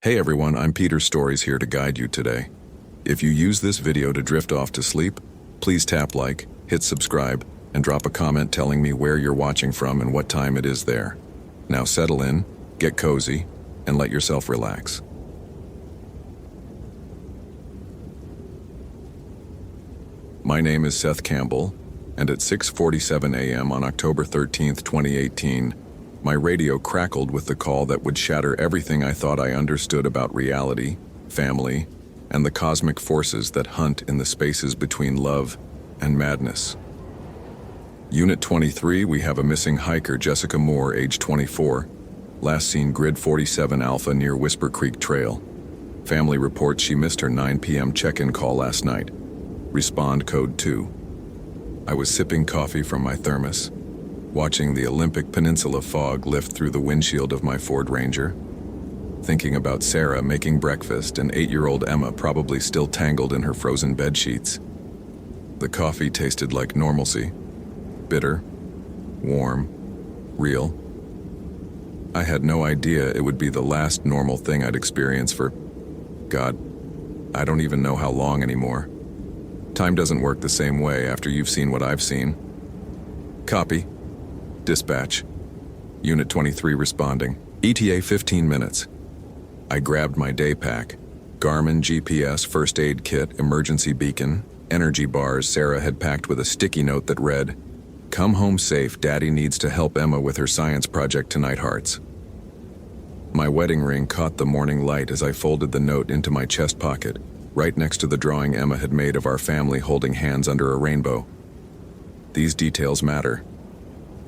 Hey everyone, I'm Peter Stories here to guide you today. If you use this video to drift off to sleep, please tap like, hit subscribe, and drop a comment telling me where you're watching from and what time it is there. Now settle in, get cozy, and let yourself relax. My name is Seth Campbell, and at 6:47 a.m. on October 13th, 2018, my radio crackled with the call that would shatter everything I thought I understood about reality, family, and the cosmic forces that hunt in the spaces between love and madness. Unit 23, we have a missing hiker, Jessica Moore, age 24, last seen Grid 47 Alpha near Whisper Creek Trail. Family reports she missed her 9 p.m. check-in call last night. Respond code 2. I was sipping coffee from my thermos, watching the Olympic Peninsula fog lift through the windshield of my Ford Ranger, thinking about Sarah making breakfast and 8-year-old Emma probably still tangled in her frozen bed sheets. The coffee tasted like normalcy, bitter, warm, real. I had no idea it would be the last normal thing I'd experience for, God, I don't even know how long anymore. Time doesn't work the same way after you've seen what I've seen. Copy. Dispatch. Unit 23 responding. ETA 15 minutes. I grabbed my day pack. Garmin GPS first aid kit, emergency beacon, energy bars Sarah had packed with a sticky note that read, "Come home safe, Daddy needs to help Emma with her science project tonight, hearts." My wedding ring caught the morning light as I folded the note into my chest pocket, right next to the drawing Emma had made of our family holding hands under a rainbow. These details matter.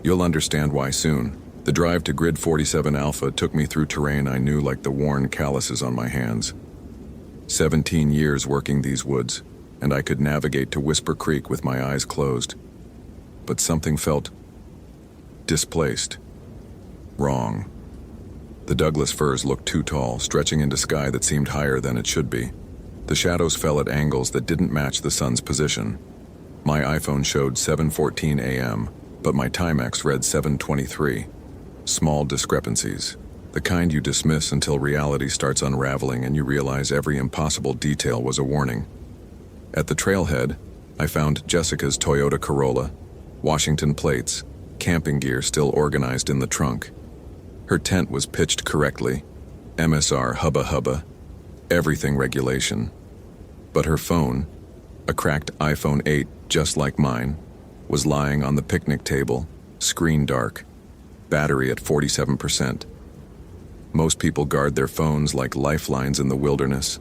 You'll understand why soon. The drive to Grid 47 Alpha took me through terrain I knew like the worn calluses on my hands. 17 years working these woods, and I could navigate to Whisper Creek with my eyes closed. But something felt displaced. Wrong. The Douglas firs looked too tall, stretching into sky that seemed higher than it should be. The shadows fell at angles that didn't match the sun's position. My iPhone showed 7:14 a.m., but my Timex read 7:23. Small discrepancies. The kind you dismiss until reality starts unraveling and you realize every impossible detail was a warning. At the trailhead, I found Jessica's Toyota Corolla, Washington plates, camping gear still organized in the trunk. Her tent was pitched correctly, MSR hubba hubba, everything regulation. But her phone, a cracked iPhone 8 just like mine, was lying on the picnic table, screen dark, battery at 47%. Most people guard their phones like lifelines in the wilderness.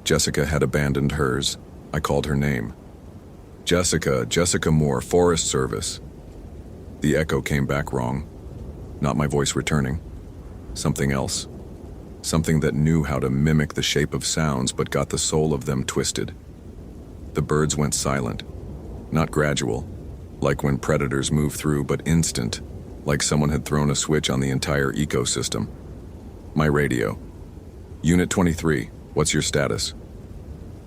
Jessica had abandoned hers. I called her name. Jessica Moore, Forest Service. The echo came back wrong. Not my voice returning. Something else. Something that knew how to mimic the shape of sounds but got the soul of them twisted. The birds went silent. Not gradual, like when predators move through, but instant, like someone had thrown a switch on the entire ecosystem. My radio. Unit 23, what's your status?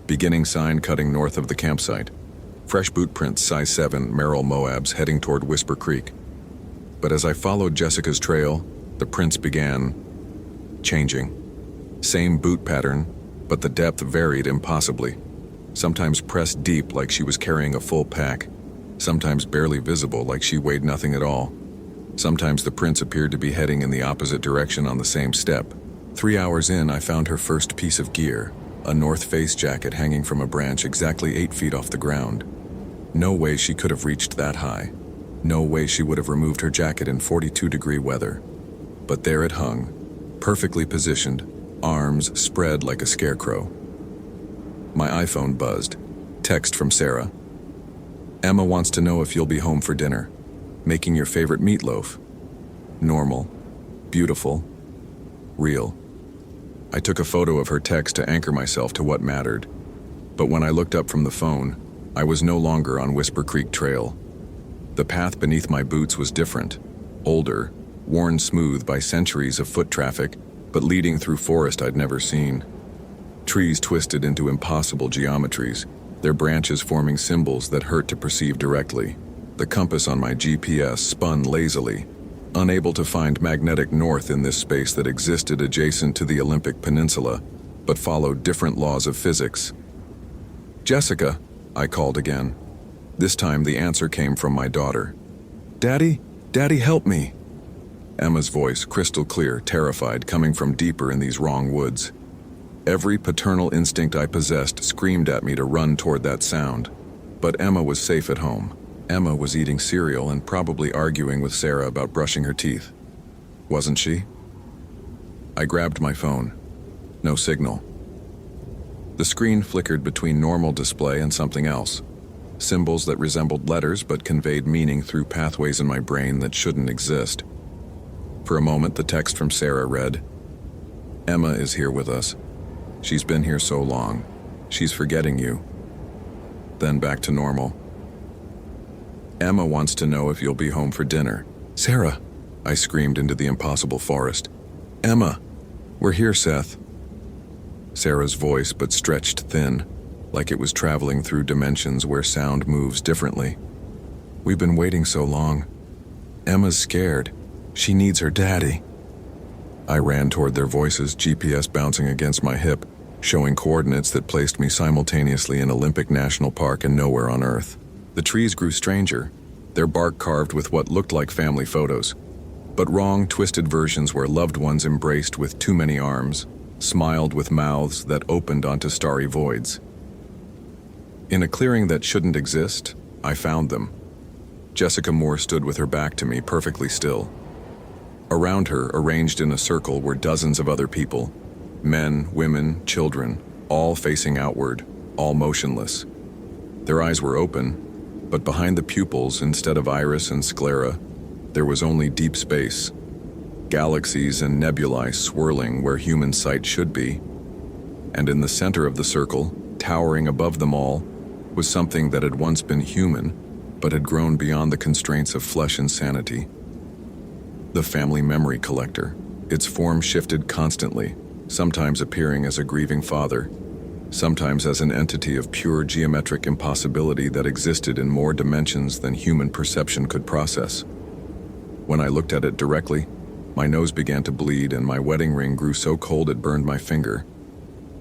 Beginning sign cutting north of the campsite. Fresh boot prints, size 7, Merrill Moabs heading toward Whisper Creek. But as I followed Jessica's trail, the prints began changing. Same boot pattern, but the depth varied impossibly. Sometimes pressed deep like she was carrying a full pack. Sometimes barely visible like she weighed nothing at all. Sometimes the prints appeared to be heading in the opposite direction on the same step. 3 hours in, I found her first piece of gear, a North Face jacket hanging from a branch exactly 8 feet off the ground. No way she could have reached that high. No way she would have removed her jacket in 42-degree weather. But there it hung, perfectly positioned, arms spread like a scarecrow. My iPhone buzzed. Text from Sarah. Emma wants to know if you'll be home for dinner. Making your favorite meatloaf. Normal. Beautiful. Real. I took a photo of her text to anchor myself to what mattered. But when I looked up from the phone, I was no longer on Whisper Creek Trail. The path beneath my boots was different. Older, worn smooth by centuries of foot traffic, but leading through forest I'd never seen. Trees twisted into impossible geometries, their branches forming symbols that hurt to perceive directly. The compass on my GPS spun lazily, unable to find magnetic north in this space that existed adjacent to the Olympic Peninsula, but followed different laws of physics. "Jessica," I called again. This time the answer came from my daughter. "Daddy, Daddy, help me." Emma's voice, crystal clear, terrified, coming from deeper in these wrong woods. Every paternal instinct I possessed screamed at me to run toward that sound. But Emma was safe at home. Emma was eating cereal and probably arguing with Sarah about brushing her teeth. Wasn't she? I grabbed my phone. No signal. The screen flickered between normal display and something else. Symbols that resembled letters but conveyed meaning through pathways in my brain that shouldn't exist. For a moment, the text from Sarah read, "Emma is here with us. She's been here so long. She's forgetting you." Then back to normal. "Emma wants to know if you'll be home for dinner." "Sarah!" I screamed into the impossible forest. "Emma! We're here, Seth." Sarah's voice, but stretched thin, like it was traveling through dimensions where sound moves differently. "We've been waiting so long. Emma's scared. She needs her daddy." I ran toward their voices, GPS bouncing against my hip, showing coordinates that placed me simultaneously in Olympic National Park and nowhere on Earth. The trees grew stranger, their bark carved with what looked like family photos, but wrong, twisted versions where loved ones embraced with too many arms, smiled with mouths that opened onto starry voids. In a clearing that shouldn't exist, I found them. Jessica Moore stood with her back to me, perfectly still. Around her, arranged in a circle, were dozens of other people. Men, women, children, all facing outward, all motionless. Their eyes were open, but behind the pupils, instead of iris and sclera, there was only deep space. Galaxies and nebulae swirling where human sight should be. And in the center of the circle, towering above them all, was something that had once been human, but had grown beyond the constraints of flesh and sanity. The family memory collector. Its form shifted constantly, sometimes appearing as a grieving father, sometimes as an entity of pure geometric impossibility that existed in more dimensions than human perception could process. When I looked at it directly, my nose began to bleed and my wedding ring grew so cold it burned my finger.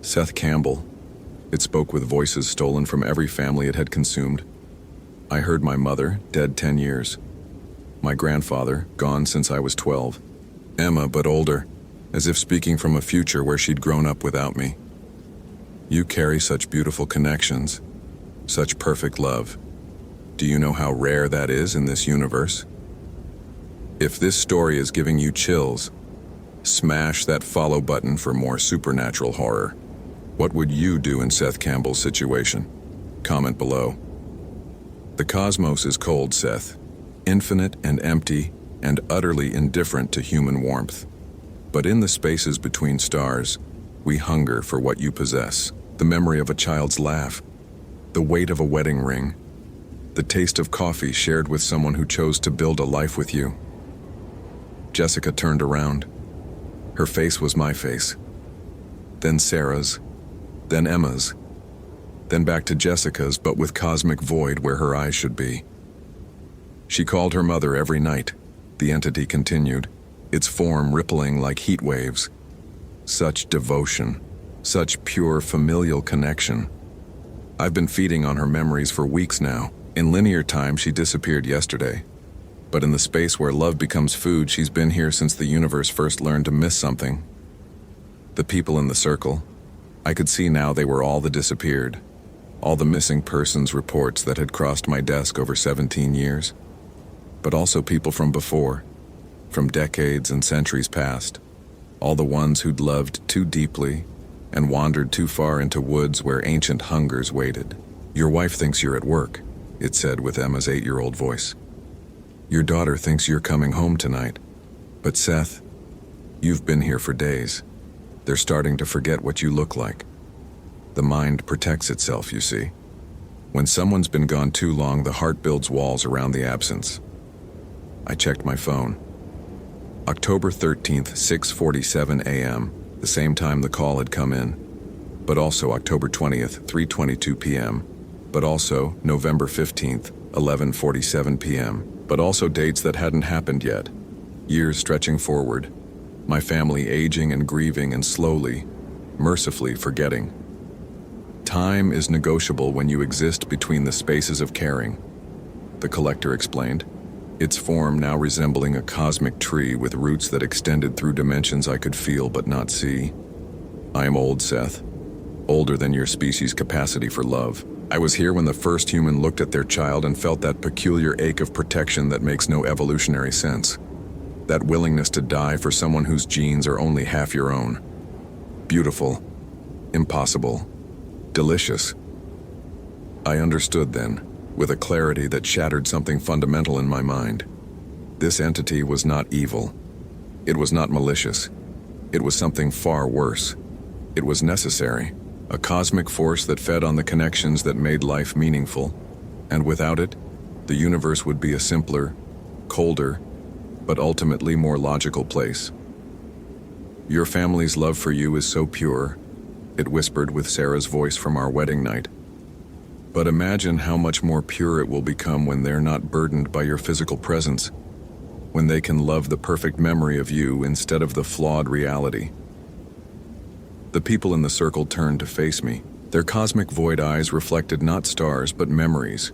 Seth Campbell. It spoke with voices stolen from every family it had consumed. I heard my mother, dead 10 years. My grandfather, gone since I was 12. Emma, but older, as if speaking from a future where she'd grown up without me. "You carry such beautiful connections, such perfect love. Do you know how rare that is in this universe? If this story is giving you chills, smash that follow button for more supernatural horror. What would you do in Seth Campbell's situation? Comment below. The cosmos is cold, Seth. Infinite and empty and utterly indifferent to human warmth. But in the spaces between stars, we hunger for what you possess. The memory of a child's laugh, the weight of a wedding ring, the taste of coffee shared with someone who chose to build a life with you." Jessica turned around. Her face was my face. Then Sarah's, then Emma's, then back to Jessica's, but with cosmic void where her eyes should be. She called her mother every night, the entity continued, its form rippling like heat waves. Such devotion, such pure familial connection. I've been feeding on her memories for weeks now. In linear time, she disappeared yesterday. But in the space where love becomes food, she's been here since the universe first learned to miss something. The people in the circle, I could see now they were all the disappeared, all the missing persons reports that had crossed my desk over 17 years. But also people from before, from decades and centuries past, all the ones who'd loved too deeply and wandered too far into woods where ancient hungers waited. "Your wife thinks you're at work," it said with Emma's 8-year-old voice. "Your daughter thinks you're coming home tonight. But Seth, you've been here for days. They're starting to forget what you look like. The mind protects itself, you see. When someone's been gone too long, the heart builds walls around the absence." I checked my phone. October 13th, 6:47 a.m., the same time the call had come in. But also October 20th, 3:22 p.m. But also November 15th, 11:47 p.m. But also dates that hadn't happened yet. years stretching forward, my family aging and grieving and slowly, mercifully forgetting. Time is negotiable when you exist between the spaces of caring, the collector explained, its form now resembling a cosmic tree with roots that extended through dimensions I could feel but not see. I am old, Seth. Older than your species' capacity for love. I was here when the first human looked at their child and felt that peculiar ache of protection that makes no evolutionary sense. That willingness to die for someone whose genes are only half your own. Beautiful. Impossible. Delicious. I understood then, with a clarity that shattered something fundamental in my mind. This entity was not evil. It was not malicious. It was something far worse. It was necessary, a cosmic force that fed on the connections that made life meaningful, and without it, the universe would be a simpler, colder, but ultimately more logical place. Your family's love for you is so pure, it whispered with Sarah's voice from our wedding night. But imagine how much more pure it will become when they're not burdened by your physical presence, when they can love the perfect memory of you instead of the flawed reality. The people in the circle turned to face me. Their cosmic void eyes reflected not stars but memories.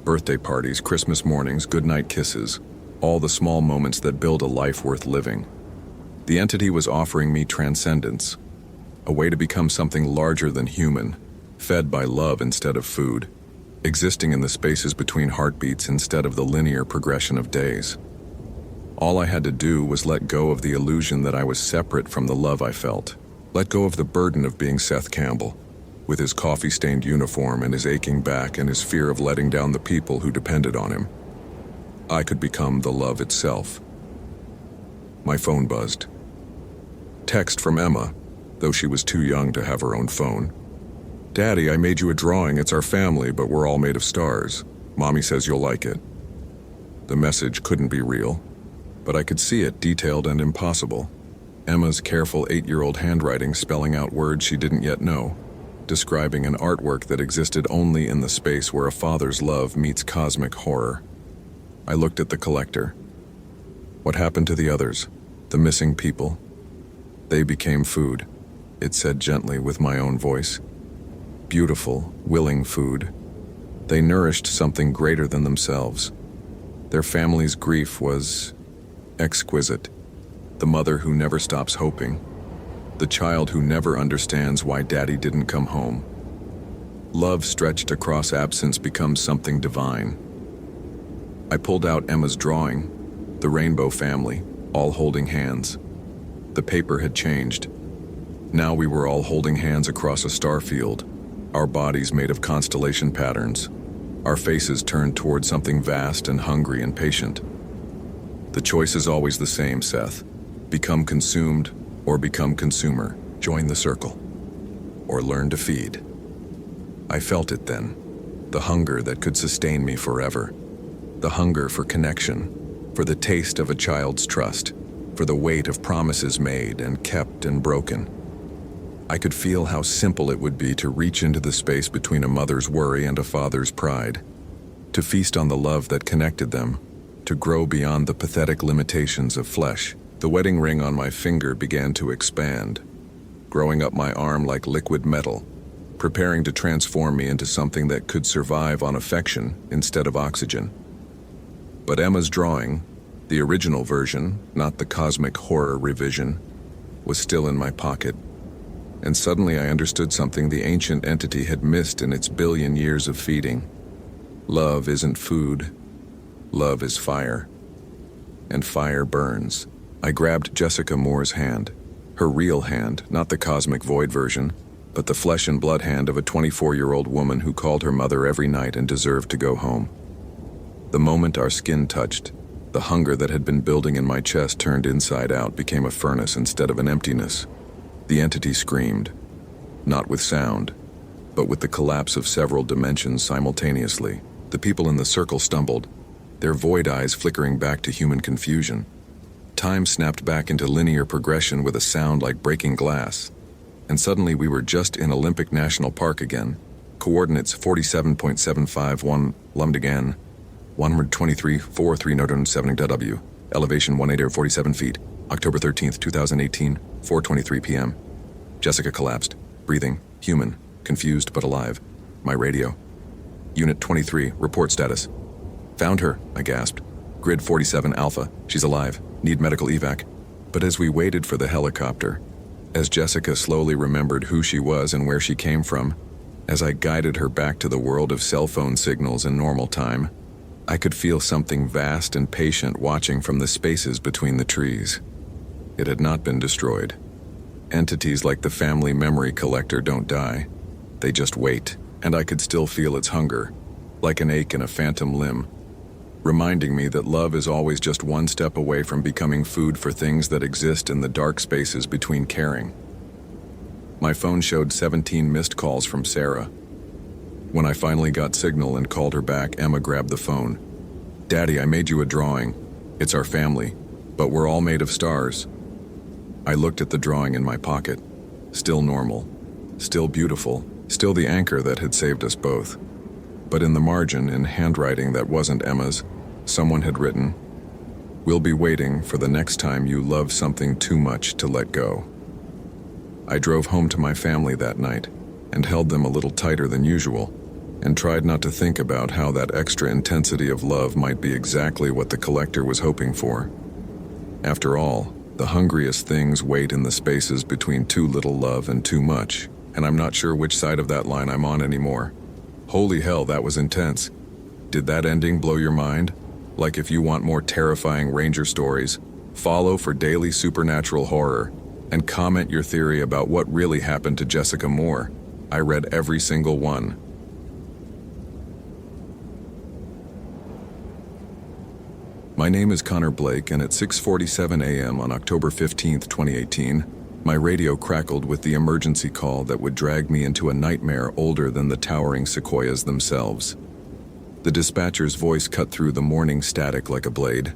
Birthday parties, Christmas mornings, goodnight kisses, all the small moments that build a life worth living. The entity was offering me transcendence, a way to become something larger than human, fed by love instead of food, existing in the spaces between heartbeats instead of the linear progression of days. All I had to do was let go of the illusion that I was separate from the love I felt. Let go of the burden of being Seth Campbell, with his coffee-stained uniform and his aching back and his fear of letting down the people who depended on him. I could become the love itself. My phone buzzed. Text from Emma, though she was too young to have her own phone. Daddy, I made you a drawing. It's our family, but we're all made of stars. Mommy says you'll like it. The message couldn't be real, but I could see it, detailed and impossible. Emma's careful 8-year-old handwriting spelling out words she didn't yet know, describing an artwork that existed only in the space where a father's love meets cosmic horror. I looked at the collector. What happened to the others? The missing people? They became food, it said gently with my own voice. Beautiful, willing food. They nourished something greater than themselves. Their family's grief was exquisite. The mother who never stops hoping. The child who never understands why daddy didn't come home. Love stretched across absence becomes something divine. I pulled out Emma's drawing, the rainbow family, all holding hands. The paper had changed. Now we were all holding hands across a star field. Our bodies made of constellation patterns, our faces turned toward something vast and hungry and patient. The choice is always the same, Seth. Become consumed or become consumer. Join the circle. Or learn to feed. I felt it then, the hunger that could sustain me forever. The hunger for connection, for the taste of a child's trust, for the weight of promises made and kept and broken. I could feel how simple it would be to reach into the space between a mother's worry and a father's pride, to feast on the love that connected them, to grow beyond the pathetic limitations of flesh. The wedding ring on my finger began to expand, growing up my arm like liquid metal, preparing to transform me into something that could survive on affection instead of oxygen. But Emma's drawing, the original version, not the cosmic horror revision, was still in my pocket. And suddenly I understood something the ancient entity had missed in its billion years of feeding. Love isn't food. Love is fire. And fire burns. I grabbed Jessica Moore's hand. Her real hand, not the cosmic void version, but the flesh and blood hand of a 24-year-old woman who called her mother every night and deserved to go home. The moment our skin touched, the hunger that had been building in my chest turned inside out, became a furnace instead of an emptiness. The entity screamed, not with sound, but with the collapse of several dimensions simultaneously. The people in the circle stumbled, their void eyes flickering back to human confusion. Time snapped back into linear progression with a sound like breaking glass, and suddenly we were just in Olympic National Park again. Coordinates 47.751, Lumd again, 123.43 Northern 70 W. elevation 1847 feet, October 13th, 2018, 4:23 p.m. Jessica collapsed, breathing, human, confused but alive. My radio. Unit 23, report status. Found her, I gasped. Grid 47 Alpha, she's alive, need medical evac. But as we waited for the helicopter, as Jessica slowly remembered who she was and where she came from, as I guided her back to the world of cell phone signals in normal time, I could feel something vast and patient watching from the spaces between the trees. It had not been destroyed. Entities like the family memory collector don't die. They just wait, and I could still feel its hunger, like an ache in a phantom limb, reminding me that love is always just one step away from becoming food for things that exist in the dark spaces between caring. My phone showed 17 missed calls from Sarah. When I finally got signal and called her back, Emma grabbed the phone. "Daddy, I made you a drawing. It's our family, but we're all made of stars." I looked at the drawing in my pocket. Still normal, still beautiful, still the anchor that had saved us both. But in the margin, in handwriting that wasn't Emma's, someone had written, "We'll be waiting for the next time you love something too much to let go." I drove home to my family that night and held them a little tighter than usual and tried not to think about how that extra intensity of love might be exactly what the collector was hoping for. After all, the hungriest things wait in the spaces between too little love and too much, and I'm not sure which side of that line I'm on anymore. Holy hell, that was intense. Did that ending blow your mind? Like, if you want more terrifying Ranger stories, follow for daily supernatural horror and comment your theory about what really happened to Jessica Moore. I read every single one. My name is Connor Blake, and at 6:47 a.m. on October 15th, 2018, my radio crackled with the emergency call that would drag me into a nightmare older than the towering sequoias themselves. The dispatcher's voice cut through the morning static like a blade.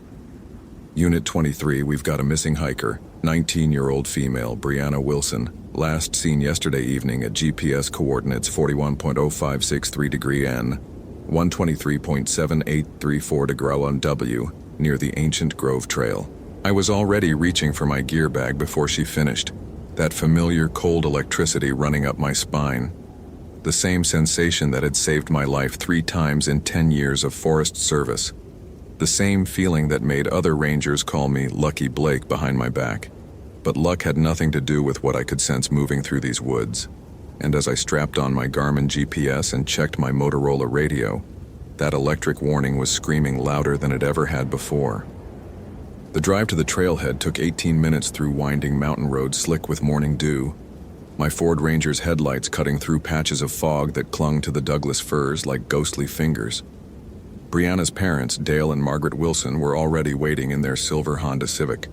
"Unit 23, we've got a missing hiker, 19-year-old female, Brianna Wilson, last seen yesterday evening at GPS coordinates 41.0563 degree N, 123.7834 degree on W, near the Ancient Grove Trail." I was already reaching for my gear bag before she finished, that familiar cold electricity running up my spine. The same sensation that had saved my life 3 times in 10 years of forest service. The same feeling that made other rangers call me Lucky Blake behind my back. But luck had nothing to do with what I could sense moving through these woods. And as I strapped on my Garmin GPS and checked my Motorola radio, that electric warning was screaming louder than it ever had before. The drive to the trailhead took 18 minutes through winding mountain roads slick with morning dew, my Ford Ranger's headlights cutting through patches of fog that clung to the Douglas firs like ghostly fingers. Brianna's parents, Dale and Margaret Wilson, were already waiting in their silver Honda Civic,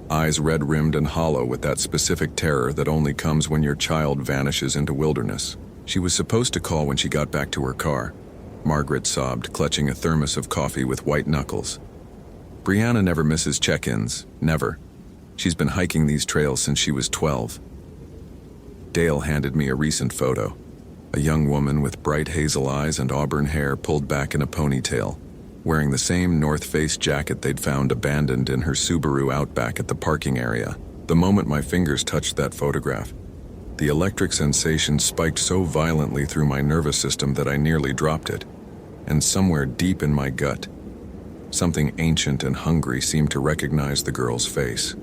eyes red-rimmed and hollow with that specific terror that only comes when your child vanishes into wilderness. She was supposed to call when she got back to her car. Margaret sobbed, clutching a thermos of coffee with white knuckles. Brianna never misses check-ins, never. She's been hiking these trails since she was 12. Dale handed me a recent photo. A young woman with bright hazel eyes and auburn hair pulled back in a ponytail, wearing the same North Face jacket they'd found abandoned in her Subaru Outback at the parking area. The moment my fingers touched that photograph, the electric sensation spiked so violently through my nervous system that I nearly dropped it. And somewhere deep in my gut, something ancient and hungry seemed to recognize the girl's face.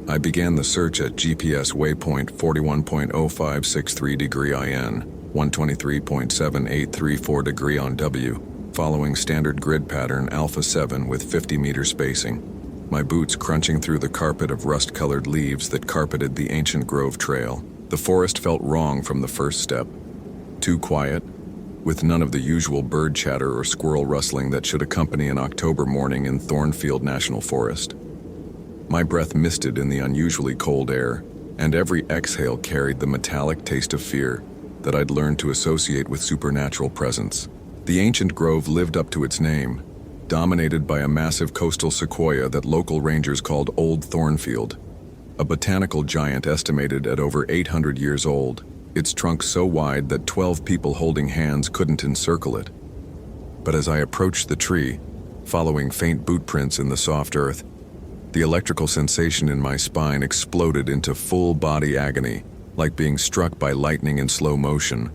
I began the search at GPS waypoint 41.0563 degree IN, 123.7834 degree on W, following standard grid pattern Alpha 7 with 50-meter spacing, my boots crunching through the carpet of rust-colored leaves that carpeted the Ancient Grove Trail. The forest felt wrong from the first step. Too quiet, with none of the usual bird chatter or squirrel rustling that should accompany an October morning in Thornfield National Forest. My breath misted in the unusually cold air, and every exhale carried the metallic taste of fear that I'd learned to associate with supernatural presence. The ancient grove lived up to its name, dominated by a massive coastal sequoia that local rangers called Old Thornfield, a botanical giant estimated at over 800 years old, its trunk so wide that 12 people holding hands couldn't encircle it. But as I approached the tree, following faint boot prints in the soft earth. The electrical sensation in my spine exploded into full-body agony, like being struck by lightning in slow motion,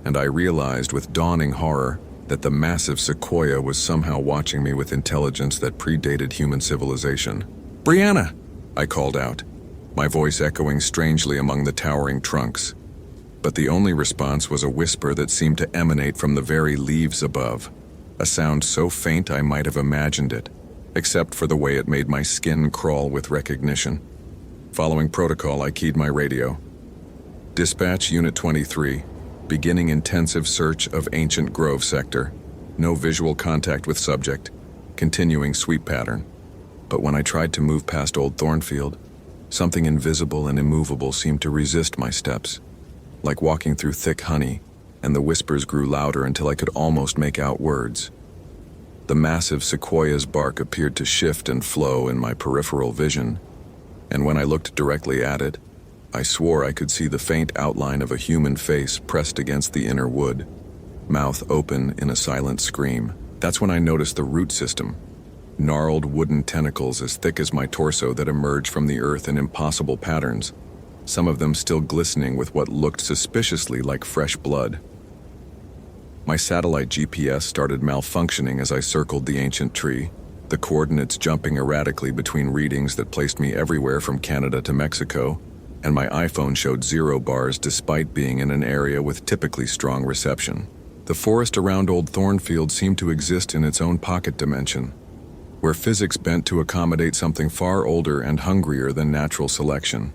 and I realized with dawning horror that the massive sequoia was somehow watching me with intelligence that predated human civilization. "Brianna!" I called out, my voice echoing strangely among the towering trunks. But the only response was a whisper that seemed to emanate from the very leaves above, a sound so faint I might have imagined it, except for the way it made my skin crawl with recognition. Following protocol, I keyed my radio. "Dispatch Unit 23, beginning intensive search of Ancient Grove sector. No visual contact with subject. Continuing sweep pattern." But when I tried to move past Old Thornfield, something invisible and immovable seemed to resist my steps, like walking through thick honey, and the whispers grew louder until I could almost make out words. The massive sequoia's bark appeared to shift and flow in my peripheral vision, and when I looked directly at it, I swore I could see the faint outline of a human face pressed against the inner wood, mouth open in a silent scream. That's when I noticed the root system, gnarled wooden tentacles as thick as my torso that emerged from the earth in impossible patterns, some of them still glistening with what looked suspiciously like fresh blood. My satellite GPS started malfunctioning as I circled the ancient tree, the coordinates jumping erratically between readings that placed me everywhere from Canada to Mexico, and my iPhone showed 0 bars despite being in an area with typically strong reception. The forest around Old Thornfield seemed to exist in its own pocket dimension, where physics bent to accommodate something far older and hungrier than natural selection.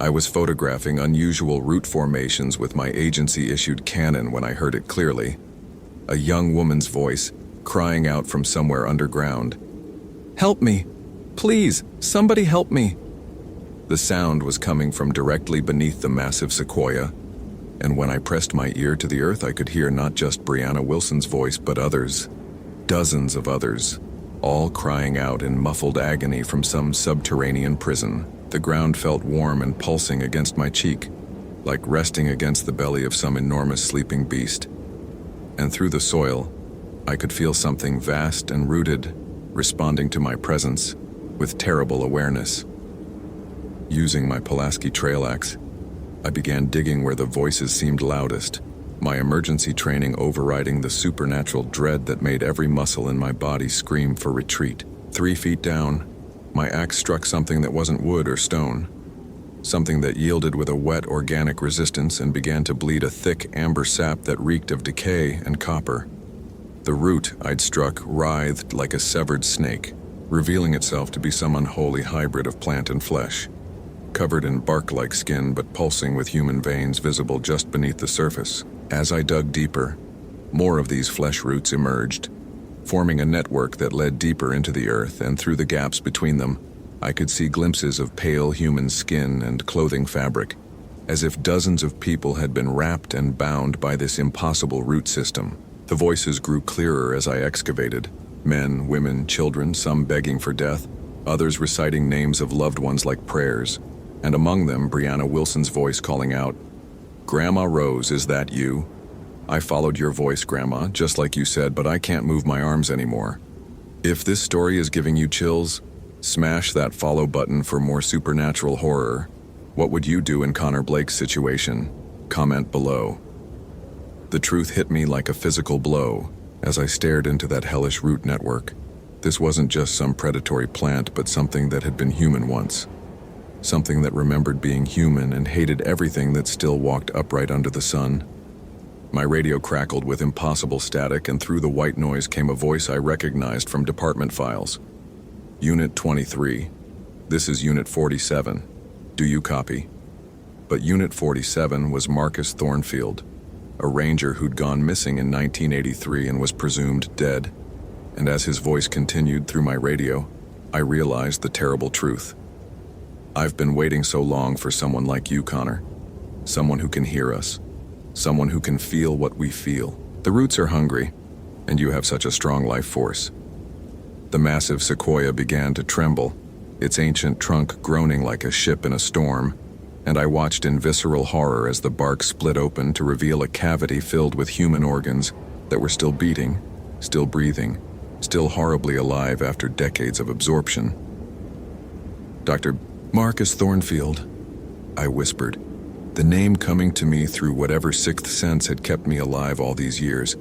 I was photographing unusual root formations with my agency-issued Canon when I heard it clearly. A young woman's voice, crying out from somewhere underground. "Help me! Please, somebody help me!" The sound was coming from directly beneath the massive sequoia, and when I pressed my ear to the earth I could hear not just Brianna Wilson's voice but others, dozens of others, all crying out in muffled agony from some subterranean prison. The ground felt warm and pulsing against my cheek, like resting against the belly of some enormous sleeping beast. And through the soil, I could feel something vast and rooted, responding to my presence with terrible awareness. Using my Pulaski trail axe, I began digging where the voices seemed loudest, my emergency training overriding the supernatural dread that made every muscle in my body scream for retreat. 3 feet down, my axe struck something that wasn't wood or stone, something that yielded with a wet organic resistance and began to bleed a thick amber sap that reeked of decay and copper. The root I'd struck writhed like a severed snake, revealing itself to be some unholy hybrid of plant and flesh, covered in bark-like skin but pulsing with human veins visible just beneath the surface. As I dug deeper, more of these flesh roots emerged, forming a network that led deeper into the earth, and through the gaps between them, I could see glimpses of pale human skin and clothing fabric, as if dozens of people had been wrapped and bound by this impossible root system. The voices grew clearer as I excavated, men, women, children, some begging for death, others reciting names of loved ones like prayers, and among them Brianna Wilson's voice calling out, "Grandma Rose, is that you? I followed your voice, Grandma, just like you said, but I can't move my arms anymore." If this story is giving you chills, smash that follow button for more supernatural horror. What would you do in Connor Blake's situation? Comment below. The truth hit me like a physical blow as I stared into that hellish root network. This wasn't just some predatory plant, but something that had been human once. Something that remembered being human and hated everything that still walked upright under the sun. My radio crackled with impossible static, and through the white noise came a voice I recognized from department files. "Unit 23. This is Unit 47. Do you copy?" But Unit 47 was Marcus Thornfield, a ranger who'd gone missing in 1983 and was presumed dead. And as his voice continued through my radio, I realized the terrible truth. I've been waiting so long for someone like you, Connor. Someone who can hear us. Someone who can feel what we feel. The roots are hungry, and you have such a strong life force. The massive sequoia began to tremble, its ancient trunk groaning like a ship in a storm, and I watched in visceral horror as the bark split open to reveal a cavity filled with human organs that were still beating, still breathing, still horribly alive after decades of absorption. "Dr. Marcus Thornfield," I whispered, the name coming to me through whatever sixth sense had kept me alive all these years,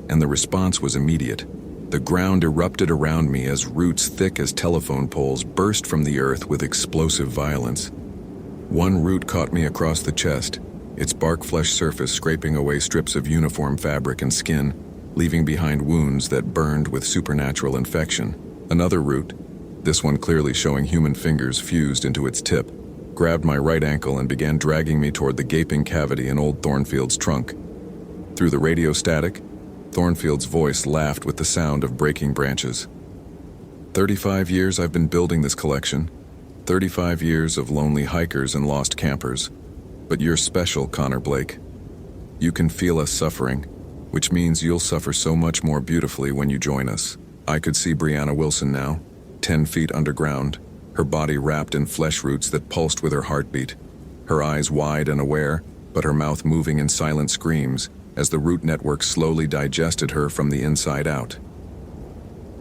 and the response was immediate. The ground erupted around me as roots thick as telephone poles burst from the earth with explosive violence. One root caught me across the chest, its bark flesh surface scraping away strips of uniform fabric and skin, leaving behind wounds that burned with supernatural infection. Another root, this one clearly showing human fingers fused into its tip, grabbed my right ankle and began dragging me toward the gaping cavity in old Thornfield's trunk. Through the radio static, Thornfield's voice laughed with the sound of breaking branches. 35 years I've been building this collection. 35 years of lonely hikers and lost campers. But you're special, Connor Blake. You can feel us suffering, which means you'll suffer so much more beautifully when you join us. I could see Brianna Wilson now, 10 feet underground, her body wrapped in flesh roots that pulsed with her heartbeat, her eyes wide and aware, but her mouth moving in silent screams as the root network slowly digested her from the inside out.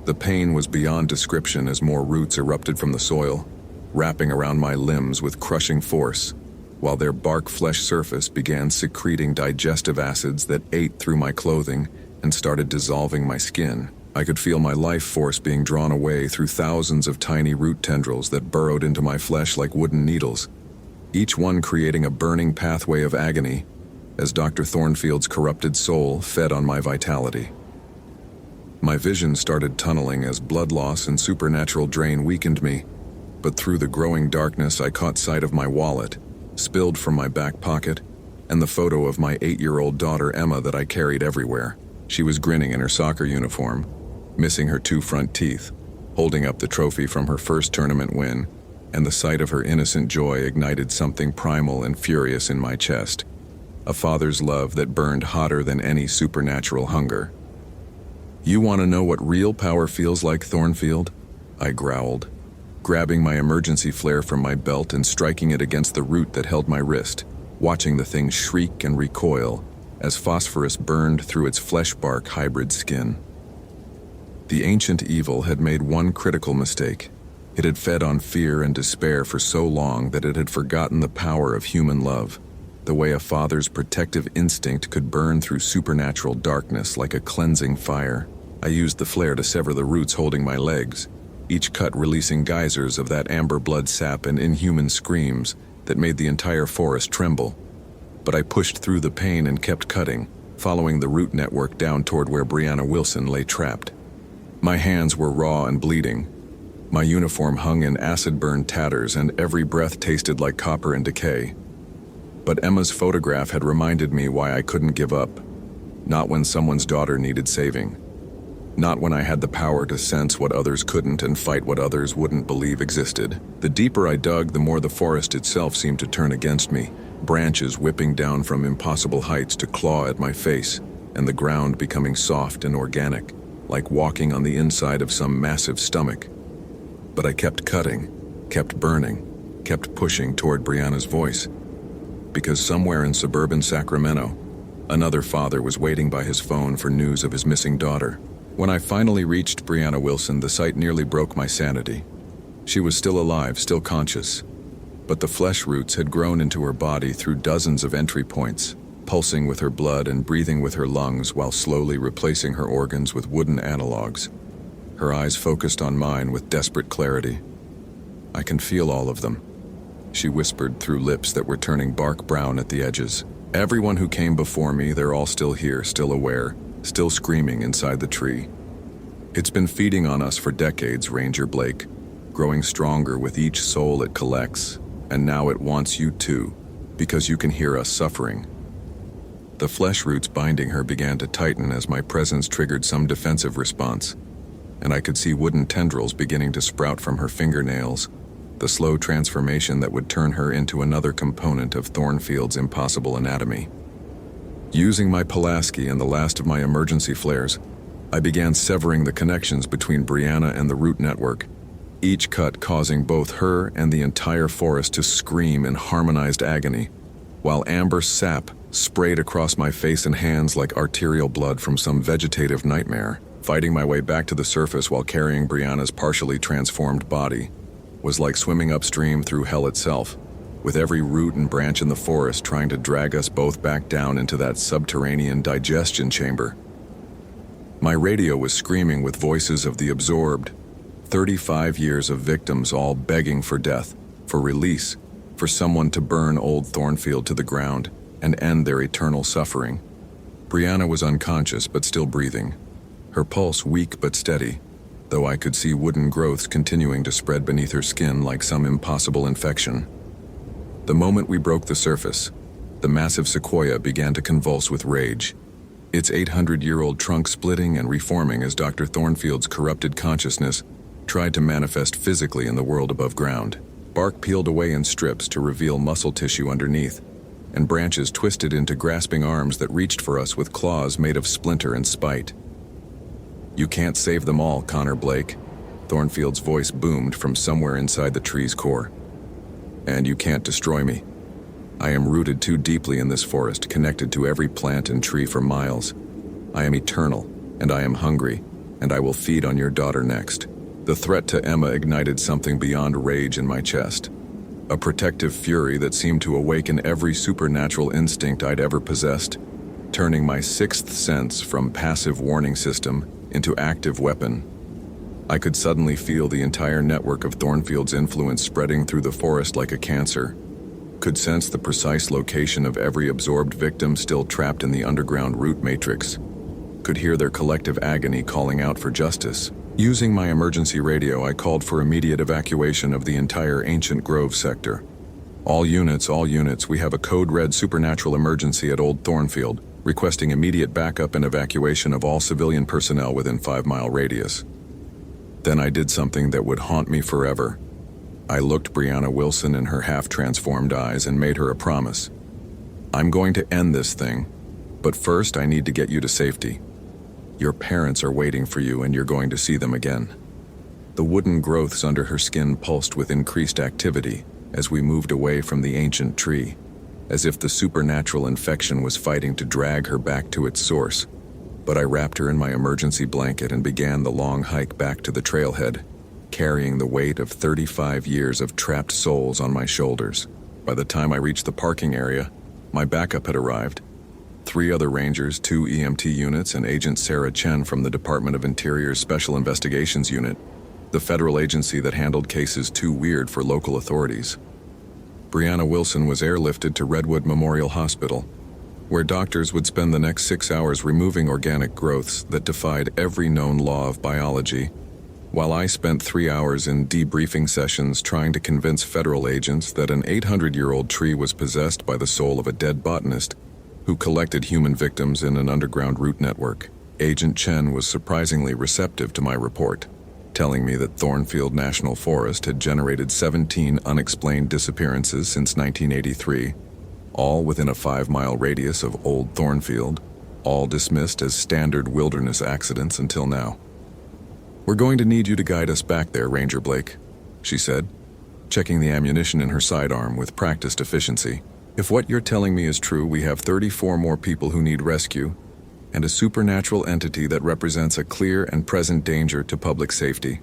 The pain was beyond description as more roots erupted from the soil, wrapping around my limbs with crushing force, while their bark flesh surface began secreting digestive acids that ate through my clothing and started dissolving my skin. I could feel my life force being drawn away through thousands of tiny root tendrils that burrowed into my flesh like wooden needles, each one creating a burning pathway of agony as Dr. Thornfield's corrupted soul fed on my vitality. My vision started tunneling as blood loss and supernatural drain weakened me, but through the growing darkness I caught sight of my wallet, spilled from my back pocket, and the photo of my 8-year-old daughter Emma that I carried everywhere. She was grinning in her soccer uniform, missing her 2 front teeth, holding up the trophy from her first tournament win, and the sight of her innocent joy ignited something primal and furious in my chest. A father's love that burned hotter than any supernatural hunger. "You want to know what real power feels like, Thornfield?" I growled, grabbing my emergency flare from my belt and striking it against the root that held my wrist, watching the thing shriek and recoil as phosphorus burned through its flesh-bark hybrid skin. The ancient evil had made one critical mistake. It had fed on fear and despair for so long that it had forgotten the power of human love, the way a father's protective instinct could burn through supernatural darkness like a cleansing fire. I used the flare to sever the roots holding my legs, each cut releasing geysers of that amber blood sap and inhuman screams that made the entire forest tremble. But I pushed through the pain and kept cutting, following the root network down toward where Brianna Wilson lay trapped. My hands were raw and bleeding. My uniform hung in acid-burned tatters and every breath tasted like copper and decay. But Emma's photograph had reminded me why I couldn't give up. Not when someone's daughter needed saving. Not when I had the power to sense what others couldn't and fight what others wouldn't believe existed. The deeper I dug, the more the forest itself seemed to turn against me, branches whipping down from impossible heights to claw at my face, and the ground becoming soft and organic, like walking on the inside of some massive stomach. But I kept cutting, kept burning, kept pushing toward Brianna's voice. Because somewhere in suburban Sacramento, another father was waiting by his phone for news of his missing daughter. When I finally reached Brianna Wilson, the sight nearly broke my sanity. She was still alive, still conscious, but the flesh roots had grown into her body through dozens of entry points, pulsing with her blood and breathing with her lungs while slowly replacing her organs with wooden analogs. Her eyes focused on mine with desperate clarity. "I can feel all of them," she whispered through lips that were turning bark brown at the edges. "Everyone who came before me, they're all still here, still aware, still screaming inside the tree. It's been feeding on us for decades, Ranger Blake, growing stronger with each soul it collects, and now it wants you too, because you can hear us suffering." The flesh roots binding her began to tighten as my presence triggered some defensive response, and I could see wooden tendrils beginning to sprout from her fingernails, the slow transformation that would turn her into another component of Thornfield's impossible anatomy. Using my Pulaski and the last of my emergency flares, I began severing the connections between Brianna and the root network, each cut causing both her and the entire forest to scream in harmonized agony, while amber sap sprayed across my face and hands like arterial blood from some vegetative nightmare. Fighting my way back to the surface while carrying Brianna's partially transformed body was like swimming upstream through hell itself, with every root and branch in the forest trying to drag us both back down into that subterranean digestion chamber. My radio was screaming with voices of the absorbed, 35 years of victims all begging for death, for release, for someone to burn old Thornfield to the ground and end their eternal suffering. Brianna was unconscious but still breathing, her pulse weak but steady, though I could see wooden growths continuing to spread beneath her skin like some impossible infection. The moment we broke the surface, the massive sequoia began to convulse with rage, its 800-year-old trunk splitting and reforming as Dr. Thornfield's corrupted consciousness tried to manifest physically in the world above ground. Bark peeled away in strips to reveal muscle tissue underneath, and branches twisted into grasping arms that reached for us with claws made of splinter and spite. "You can't save them all, Connor Blake," Thornfield's voice boomed from somewhere inside the tree's core. "And you can't destroy me. I am rooted too deeply in this forest, connected to every plant and tree for miles. I am eternal, and I am hungry, and I will feed on your daughter next." The threat to Emma ignited something beyond rage in my chest, a protective fury that seemed to awaken every supernatural instinct I'd ever possessed, turning my sixth sense from passive warning system into active weapon. I could suddenly feel the entire network of Thornfield's influence spreading through the forest like a cancer, could sense the precise location of every absorbed victim still trapped in the underground root matrix, could hear their collective agony calling out for justice. Using my emergency radio, I called for immediate evacuation of the entire Ancient Grove sector. All units, we have a code red supernatural emergency at Old Thornfield, requesting immediate backup and evacuation of all civilian personnel within 5-mile radius. Then I did something that would haunt me forever. I looked Brianna Wilson in her half-transformed eyes and made her a promise. "I'm going to end this thing, but first I need to get you to safety. Your parents are waiting for you and you're going to see them again." The wooden growths under her skin pulsed with increased activity as we moved away from the ancient tree, as if the supernatural infection was fighting to drag her back to its source. But I wrapped her in my emergency blanket and began the long hike back to the trailhead, carrying the weight of 35 years of trapped souls on my shoulders. By the time I reached the parking area, my backup had arrived. 3 other rangers, 2 EMT units, and Agent Sarah Chen from the Department of Interior's Special Investigations Unit, the federal agency that handled cases too weird for local authorities. Brianna Wilson was airlifted to Redwood Memorial Hospital, where doctors would spend the next 6 hours removing organic growths that defied every known law of biology, while I spent 3 hours in debriefing sessions trying to convince federal agents that an 800-year-old tree was possessed by the soul of a dead botanist who collected human victims in an underground root network. Agent Chen was surprisingly receptive to my report, telling me that Thornfield National Forest had generated 17 unexplained disappearances since 1983, all within a 5-mile radius of Old Thornfield, all dismissed as standard wilderness accidents until now. "We're going to need you to guide us back there, Ranger Blake," she said, checking the ammunition in her sidearm with practiced efficiency. "If what you're telling me is true, we have 34 more people who need rescue, and a supernatural entity that represents a clear and present danger to public safety."